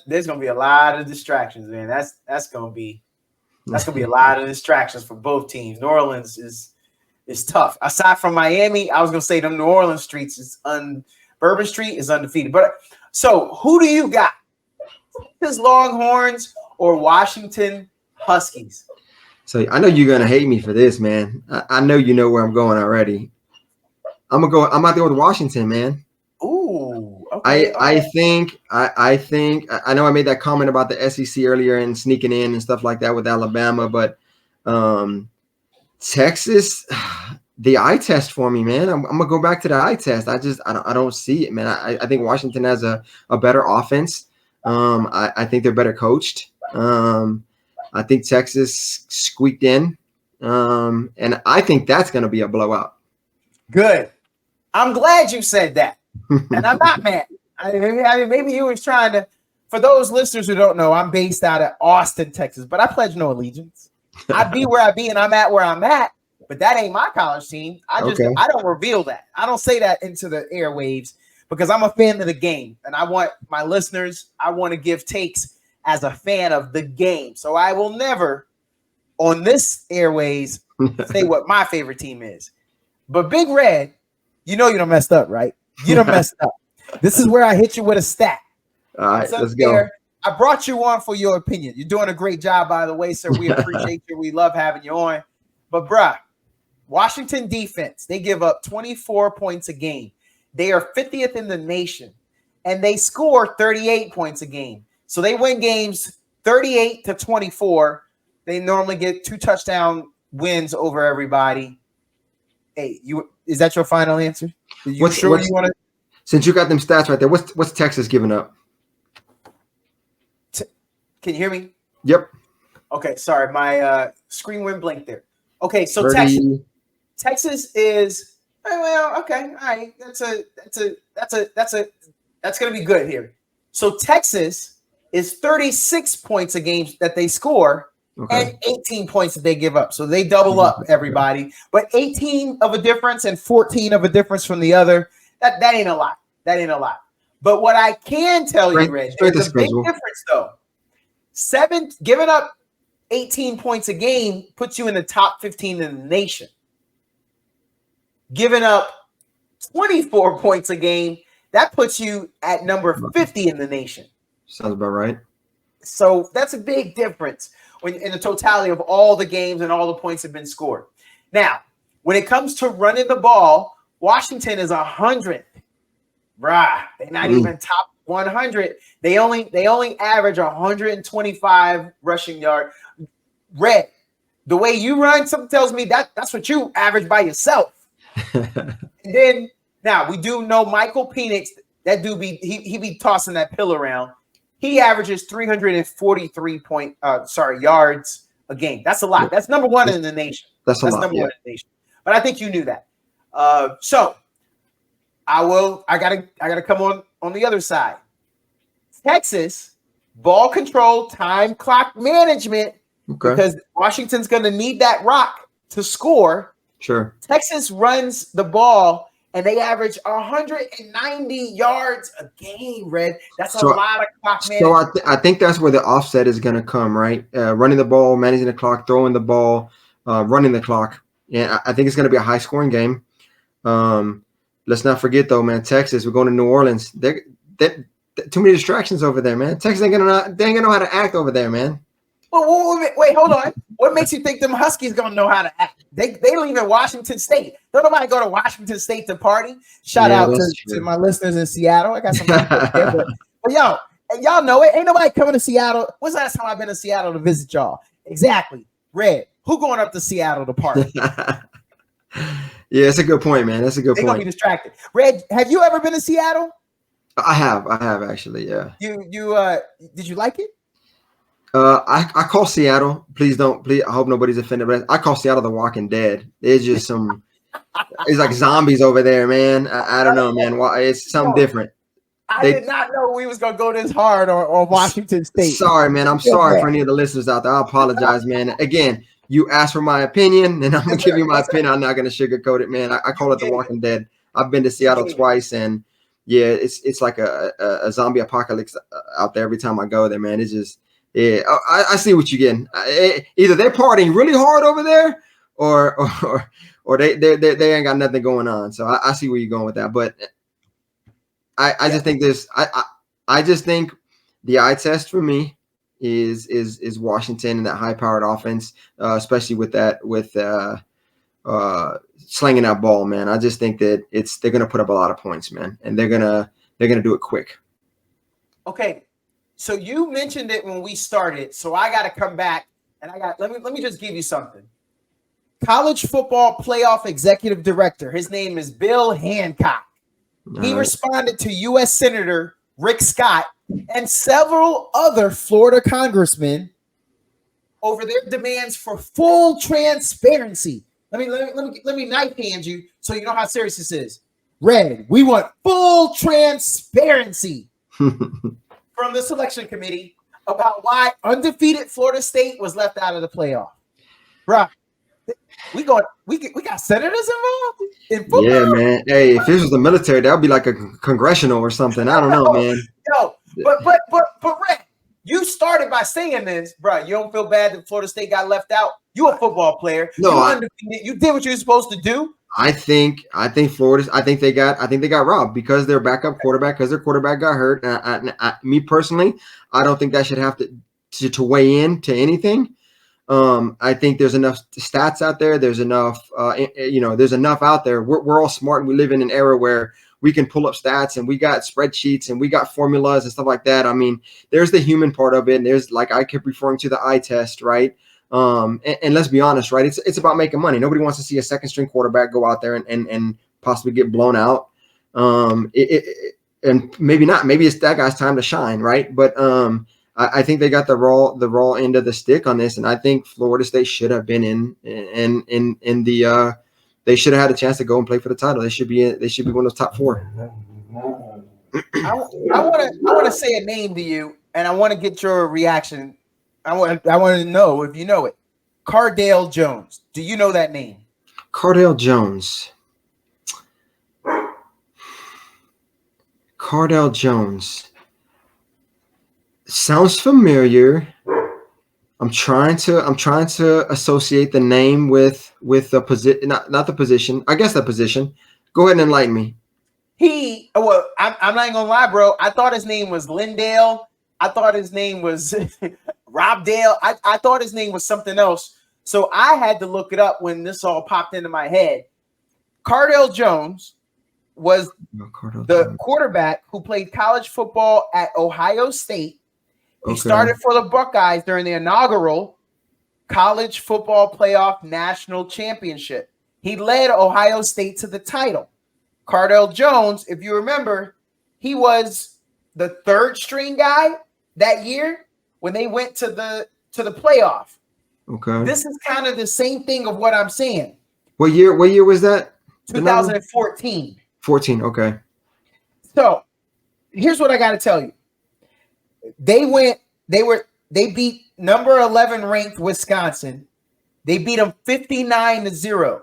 There's gonna be a lot of distractions, man. That's gonna be a lot of distractions for both teams. New Orleans is tough. Aside from Miami, I was gonna say them New Orleans streets Bourbon Street is undefeated. But so who do you got? Texas Longhorns or Washington Huskies? So I know you're gonna hate me for this, man. I know you know where I'm going already. I'm out there with Washington, man. Ooh, okay. I think I know I made that comment about the SEC earlier and sneaking in and stuff like that with Alabama, but Texas, the eye test for me, man. I'm gonna go back to the eye test. I don't see it, man. I think Washington has a better offense. I think they're better coached. I think Texas squeaked in, and I think that's gonna be a blowout. Good. I'm glad you said that. And I'm not mad. I mean, maybe you was trying to. For those listeners who don't know, I'm based out of Austin, Texas, but I pledge no allegiance. I be where I be, and I'm at where I'm at. But that ain't my college team. I don't reveal that. I don't say that into the airwaves because I'm a fan of the game, and I want my listeners. I want to give takes as a fan of the game. So I will never, on this airways, say what my favorite team is. But Big Red, you done messed up, right? You done messed up. This is where I hit you with a stat. All right, let's go. I brought you on for your opinion. You're doing a great job, by the way, sir. We appreciate you. We love having you on. But, bruh, Washington defense, they give up 24 points a game. They are 50th in the nation, and they score 38 points a game. So they win games 38-24. They normally get 2 touchdown wins over everybody. Hey, is that your final answer? You What's you want to? Since you got them stats right there, what's Texas giving up? Can you hear me? Yep. Okay, sorry, my screen went blank there. Okay, so 30. Texas is well. Okay, all right. That's gonna be good here. So Texas is 36 points a game that they score. Okay. And 18 points that they give up. So they double up everybody. But 18 of a difference and 14 of a difference from the other, that ain't a lot. That ain't a lot. But what I can tell you, Red, there's a big difference, though. Giving up 18 points a game puts you in the top 15 in the nation. Giving up 24 points a game, that puts you at number 50 in the nation. Sounds about right. So that's a big difference when in the totality of all the games and all the points have been scored. Now, when it comes to running the ball, Washington is 100th. Bruh, they're not even top 100. They only average 125 rushing yard. Red, the way you run, something tells me that's what you average by yourself. And then now we do know Michael Penix. That dude he be tossing that pill around. He averages 343 yards a game. That's a lot. That's number one in the nation. That's a lot. Number one in the nation. But I think you knew that. So I gotta come on the other side. Texas, ball control, time clock management, because Washington's gonna need that rock to score. Sure. Texas runs the ball. And they average 190 yards a game, Red. That's a lot of clock management. So I think that's where the offset is going to come, right? Running the ball, managing the clock, throwing the ball, running the clock. And I think it's going to be a high-scoring game. Let's not forget, though, man, Texas, we're going to New Orleans. They're too many distractions over there, man. Texas ain't going to know how to act over there, man. Well, wait, hold on. What makes you think them Huskies gonna know how to act? They live in Washington State. Don't nobody go to Washington State to party. Shout out to my listeners in Seattle. I got some people there, but y'all know it. Ain't nobody coming to Seattle. When's the last time I've been to Seattle to visit y'all? Exactly. Red. Who going up to Seattle to party? Yeah, that's a good point, man. That's a good point. They're gonna be distracted. Red, have you ever been to Seattle? I have actually, yeah. You did you like it? I call Seattle. Please, I hope nobody's offended, but I call Seattle the Walking Dead. It's just it's like zombies over there, man. I don't know, man. It's something different. I did not know we was gonna go this hard on Washington State. Sorry, man. I'm sorry for any of the listeners out there. I apologize, man. Again, you asked for my opinion, and I'm gonna give you my opinion. I'm not gonna sugarcoat it, man. I call it the Walking Dead. I've been to Seattle twice, and yeah, it's like a zombie apocalypse out there every time I go there, man. It's just. Yeah, I see what you're getting. Either they're partying really hard over there, or they ain't got nothing going on. So I see where you're going with that. But I just think I just think the eye test for me is Washington and that high powered offense, especially with slinging that ball, man. I just think that they're gonna put up a lot of points, man, and they're gonna do it quick. Okay. So you mentioned it when we started, so I got to come back and let me just give you something. College football playoff executive director, his name is Bill Hancock. He responded to U.S. Senator Rick Scott and several other Florida congressmen over their demands for full transparency. Let me knife hand you so you know how serious this is. Red, we want full transparency. From the selection committee about why undefeated Florida State was left out of the playoff. Bruh, we got senators involved in football? Yeah, man. Hey, if this was the military, that would be like a congressional or something. I don't know, man. Yo, but Red, you started by saying this, bruh. You don't feel bad that Florida State got left out? You a football player. No, you did what you were supposed to do. I think Florida. I think they got robbed because their backup quarterback, because their quarterback got hurt. Me personally, I don't think that should have to weigh in to anything. I think there's enough stats out there. There's enough. There's enough out there. We're all smart, and we live in an era where we can pull up stats, and we got spreadsheets, and we got formulas and stuff like that. I mean, there's the human part of it, and there's, like I kept referring to, the eye test, right? And let's be honest, right? It's about making money. Nobody wants to see a second string quarterback go out there and possibly get blown out. And maybe not. Maybe it's that guy's time to shine, right? But I think they got the raw end of the stick on this, and I think Florida State should have been in the. They should have had a chance to go and play for the title. They should be one of those top 4. I want to say a name to you, and I want to get your reaction. I want to know if you know it. Cardale Jones. Do you know that name? Cardale Jones. Cardale Jones. Sounds familiar. I'm trying to associate the name with the position, not the position. I guess the position. Go ahead and enlighten me. I'm not gonna lie, bro. I thought his name was Lindale. I thought his name was Rob Dale. I thought his name was something else. So I had to look it up when this all popped into my head. Cardale Jones was the quarterback who played college football at Ohio State. He started for the Buckeyes during the inaugural college football playoff national championship. He led Ohio State to the title. Cardale Jones, if you remember, he was the 3rd string guy that year when they went to the playoff. Okay. This is kind of the same thing of what I'm saying. What year was that? 2014. 14, okay. So here's what I got to tell you. They beat number 11 ranked Wisconsin. They beat them 59-0.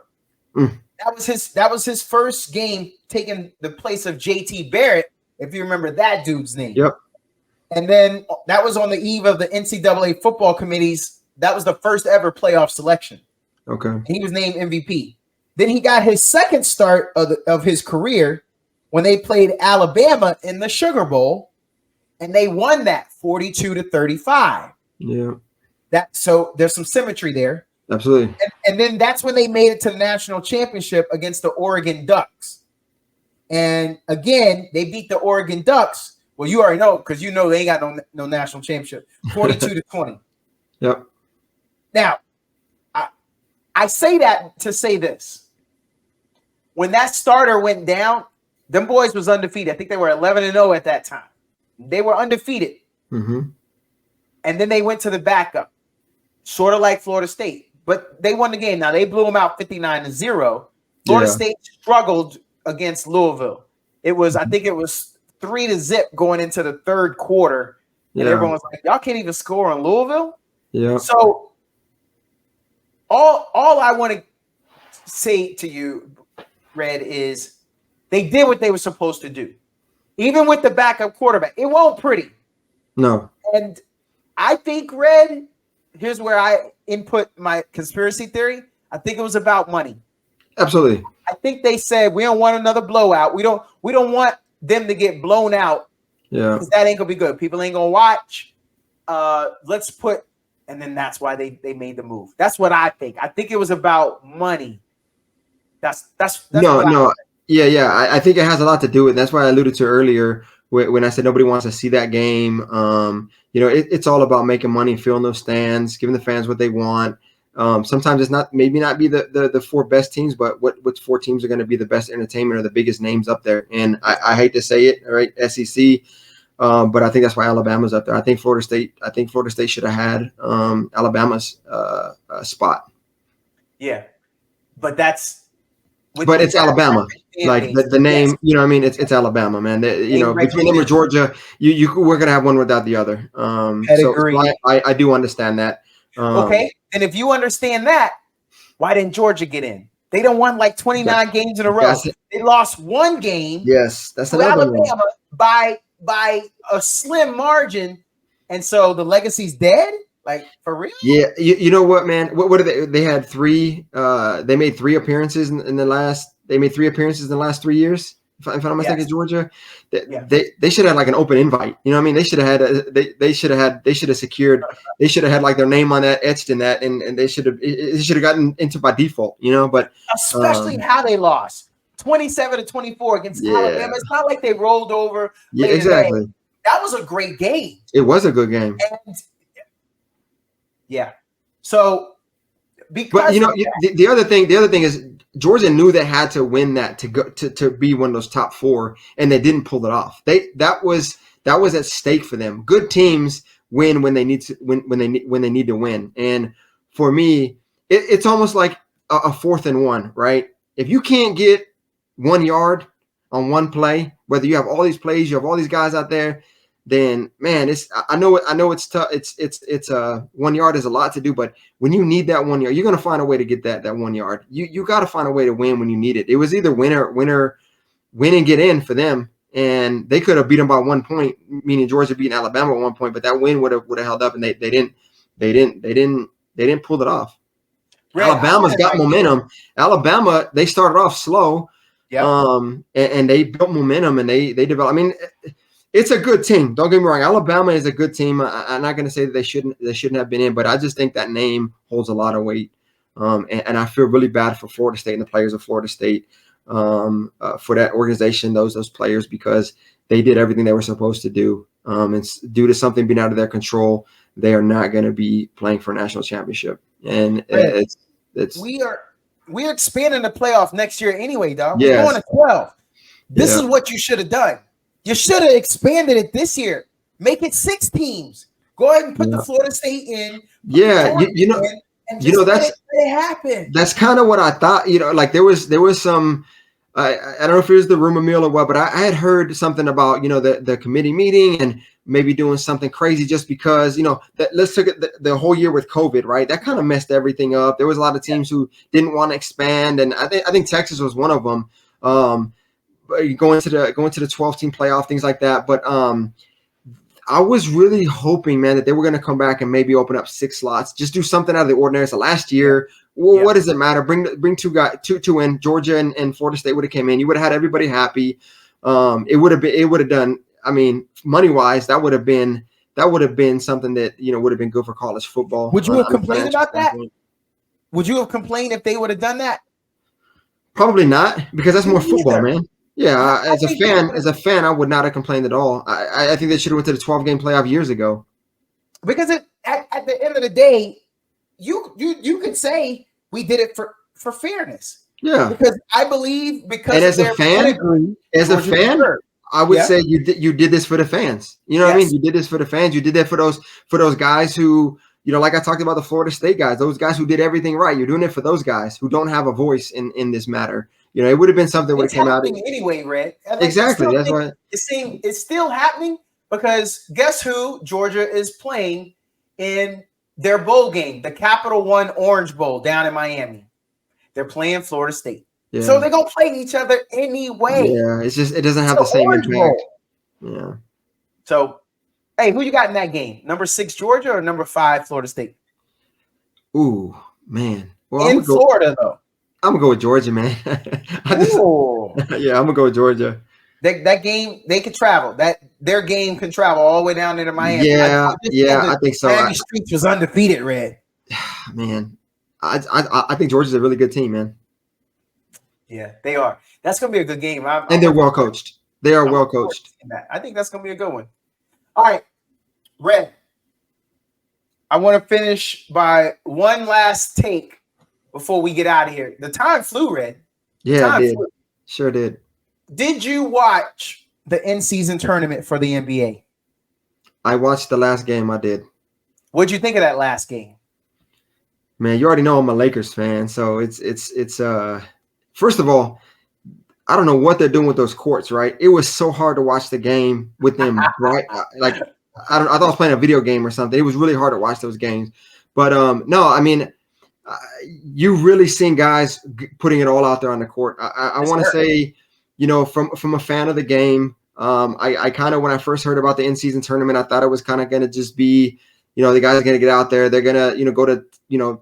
That was his first game taking the place of JT Barrett, if you remember that dude's name. Yep. And then that was on the eve of the NCAA football committee's. That was the first ever playoff selection. Okay. And he was named MVP. Then he got his second start of his career when they played Alabama in the Sugar Bowl, and they won that 42-35. Yeah. So there's some symmetry there. Absolutely. And then that's when they made it to the national championship against the Oregon Ducks. And again, they beat the Oregon Ducks. Well, you already know because you know they ain't got no national championship. 42-20. Yep. Now, I say that to say this. When that starter went down, them boys was undefeated. I think they were 11-0 at that time. They were undefeated. Mm-hmm. And then they went to the backup, sort of like Florida State. But they won the game. Now, they blew them out 59-0. Florida State struggled against Louisville. I think it was 3-0 going into the 3rd quarter. And everyone was like, y'all can't even score on Louisville? Yeah. So all I want to say to you, Red, is they did what they were supposed to do. Even with the backup quarterback, it wasn't pretty. No. And I think, Red, here's where I input my conspiracy theory. I think it was about money. Absolutely. I think they said we don't want another blowout. We don't want them to get blown out. Yeah. Because that ain't gonna be good. People ain't gonna watch. And then that's why they made the move. That's what I think. I think it was about money. That's no. Yeah. I think it has a lot to do with. That's why I alluded to earlier when I said nobody wants to see that game. It's all about making money, filling those stands, giving the fans what they want. Sometimes it's maybe not be the 4 best teams, but what 4 teams are going to be the best entertainment or the biggest names up there. And I hate to say it, all right, SEC. But I think that's why Alabama's up there. I think Florida State should have had Alabama's spot. Yeah, but it's Alabama. Like the name, you know what I mean? It's Alabama, man. Between them or Georgia, we're gonna have one without the other. So I do understand that. Okay, and if you understand that, why didn't Georgia get in? They done won like 29 games in a row. They lost 1 game. Yes, that's to Alabama by a slim margin, and so the legacy's dead. Like, for real? Yeah, you know what, man? What are they had 3. They made 3 appearances in the last. They made 3 appearances in the last 3 years. If I'm not mistaken, Georgia, they should have like an open invite. You know what I mean? They should have had. They should have secured. They should have had like their name on that, etched in that, and it should have gotten into by default. You know, but especially how they lost 27-24 against Alabama. It's not like they rolled over. Yeah, exactly. That was a great game. It was a good game. And yeah, So because But the other thing is Georgia knew they had to win that to go to be one of those top 4, and they didn't pull it off. That was at stake for them. Good teams win when they need to when they need to win. And for me, it's almost like a 4th and 1, right? If you can't get 1 yard on one play, whether you have all these plays, you have all these guys out there, then man, I know it's tough. It's 1 yard is a lot to do, but when you need that 1 yard, you're gonna find a way to get that 1 yard. You got to find a way to win when you need it. It was either win and get in for them, and they could have beat them by 1 point, meaning Georgia beating Alabama at 1 point, but that win would have held up, and they didn't pull it off. Red, Alabama's got momentum. Alabama, they started off slow, and they built momentum, and they developed. I mean, it's a good team. Don't get me wrong. Alabama is a good team. I'm not going to say that they shouldn't have been in, but I just think that name holds a lot of weight. And I feel really bad for Florida State and the players of Florida State, for that organization, those players, because they did everything they were supposed to do. And due to something being out of their control, they are not going to be playing for a national championship. And we're expanding the playoff next year anyway, dog. We're going to 12. This is what you should have done. You should have expanded it this year. Make it 6 teams. Go ahead and put the Florida State in. That's it happened. That's kind of what I thought. Like there was some. I don't know if it was the rumor mill or what, but I had heard something about the committee meeting and maybe doing something crazy just because that let's look at the whole year with COVID, right? That kind of messed everything up. There was a lot of teams who didn't want to expand, and I think Texas was one of them. Going to the 12-team playoff, things like that. But I was really hoping, man, that they were going to come back and maybe open up 6 slots, just do something out of the ordinary. So last year, what does it matter? Bring two in. Georgia and Florida State would have came in. You would have had everybody happy. It would have done. I mean, money wise, that would have been something that would have been good for college football. Would you have complained about that? Would you have complained if they would have done that? Probably not, because that's more football, man. Yeah, as a fan, I would not have complained at all. I think they should have went to the 12-game playoff years ago. Because at the end of the day, you could say we did it for fairness. Yeah, because I believe and as a fan, I would say you did this for the fans. You know what I mean? You did this for the fans. You did that for those guys who, like I talked about the Florida State guys, those guys who did everything right. You're doing it for those guys who don't have a voice in this matter. It would have been something that came out anyway, Red. Exactly. That's why it's still happening, because guess who Georgia is playing in their bowl game, the Capital One Orange Bowl down in Miami. They're playing Florida State. Yeah. So they're gonna play each other anyway. Yeah, it's just it doesn't have the same impact. Bowl. Yeah. So, hey, who you got in that game? Number 6 Georgia or number 5 Florida State? Ooh, man. Well, in Florida though. I'm gonna go with Georgia, man. I'm gonna go with Georgia. That game, they could travel. Their game can travel all the way down into Miami. Yeah, I think so. Miami Streets was undefeated, Red. Man, I think Georgia's a really good team, man. Yeah, they are. That's gonna be a good game. And they're well coached. They are well coached. I think that's gonna be a good one. All right, Red. I want to finish by one last take before we get out of here. The time flew, Red. Yeah, it did. Sure did. Did you watch the in-season tournament for the NBA? I watched the last game. I did. What'd you think of that last game? Man, you already know I'm a Lakers fan, so it's first of all, I don't know what they're doing with those courts, right? It was so hard to watch the game with them, right? Like I thought I was playing a video game or something. It was really hard to watch those games. But no, I mean, you really seen guys putting it all out there on the court. I want to say, from a fan of the game, I kind of, when I first heard about the in-season tournament, I thought it was kind of going to just be, the guys are going to get out there. They're going to, go to,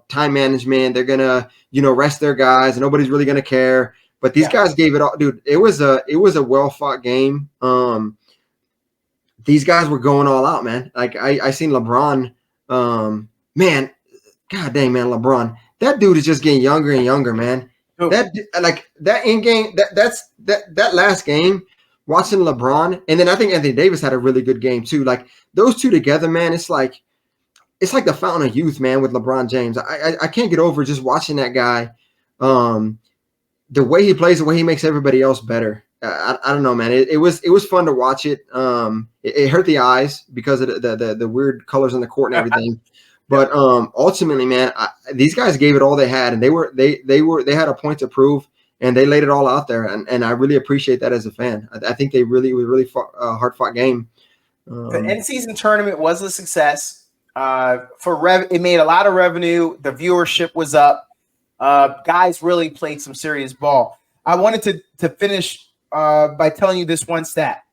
time management. They're going to, rest their guys, and nobody's really going to care. But these guys gave it all, dude. It was a well-fought game. These guys were going all out, man. Like I seen LeBron, man. God dang, man, LeBron. That dude is just getting younger and younger, man. Oh. That in game, that last game, watching LeBron, and then I think Anthony Davis had a really good game too. Like those two together, man, it's like it's like the fountain of youth, man, with LeBron James. I can't get over just watching that guy. The way he plays, the way he makes everybody else better. I don't know, man. It was fun to watch it. It hurt the eyes because of the weird colors on the court and everything. But ultimately, man, these guys gave it all they had, and they had a point to prove, and they laid it all out there. And I really appreciate that as a fan. I think it was really hard fought game. The in-season tournament was a success. It made a lot of revenue. The viewership was up. Guys really played some serious ball. I wanted to finish by telling you this one stat.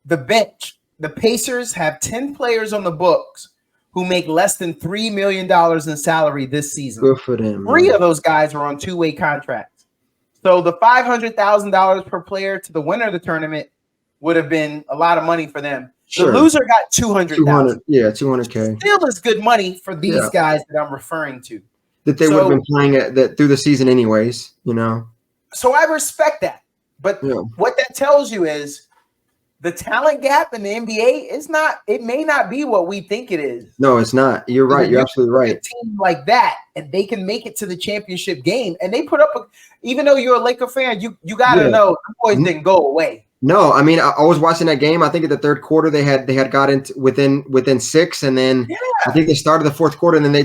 The bench, the Pacers have 10 players on the books who make less than $3 million in salary this season. Good for them. Three of those guys were on two-way contracts. So the $500,000 per player to the winner of the tournament would have been a lot of money for them. Sure. The loser got $200,000. Yeah, $200K. Still is good money for these guys that I'm referring to. That they would have been playing through the season anyways, you know. So I respect that. But what that tells you is the talent gap in the NBA is not, it may not be what we think it is. No, it's not. You're right. You're absolutely right. A team like that, and they can make it to the championship game, and they put up even though you're a Laker fan, you got to know the boys didn't go away. No, I mean, I was watching that game. I think at the third quarter they had got into within 6, and then I think they started the fourth quarter, and then they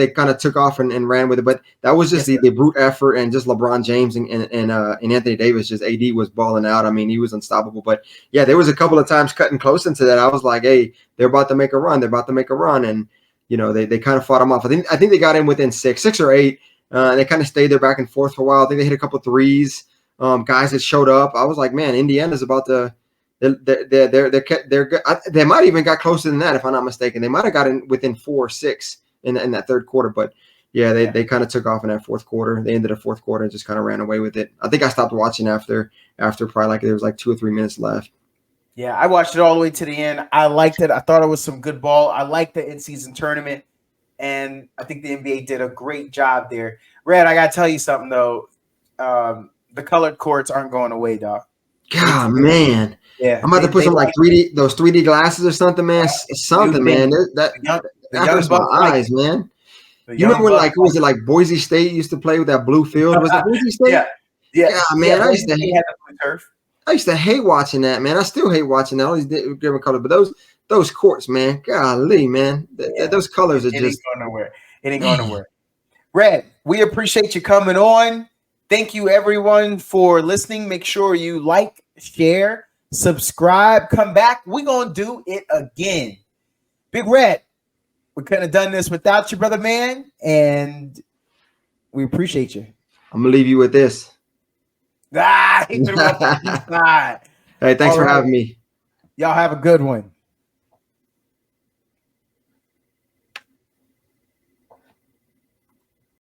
kind of took off and ran with it. But that was just the brute effort, and just LeBron James and Anthony Davis. Just AD was balling out. I mean, he was unstoppable. But yeah, there was a couple of times cutting close into that. I was like, hey, they're about to make a run. They're about to make a run, and you know they kind of fought them off. I think they got in within 6 or 8. And they kind of stayed there back and forth for a while. I think they hit a couple of threes. Guys that showed up, I was like, man, Indiana's about to. They're good. They might even got closer than that, if I'm not mistaken. They might have gotten within 4 or 6 in that third quarter, but yeah, they kind of took off in that fourth quarter. They ended the fourth quarter and just kind of ran away with it. I think I stopped watching after probably like there was like 2 or 3 minutes left. Yeah, I watched it all the way to the end. I liked it. I thought it was some good ball. I liked the in-season tournament, and I think the NBA did a great job there. Red, I gotta tell you something though. The colored courts aren't going away, dog. God, man. Yeah. I'm about to put some like 3D glasses or something, man. Something, man. That hurts my eyes, man. You remember when, like, who was it, like Boise State used to play with that blue field? Was it Boise State? Yeah. Yeah, man. I used to hate watching that, man. I still hate watching that. All these different colors. But those courts, man. Golly, man. Those colors are just. It ain't going nowhere. It ain't going nowhere. Red, we appreciate you coming on. Thank you, everyone, for listening. Make sure you like, share, subscribe, come back. We're going to do it again. Big Red, we couldn't have done this without you, brother man, and we appreciate you. I'm going to leave you with this. Hey, thanks for having me. Y'all have a good one.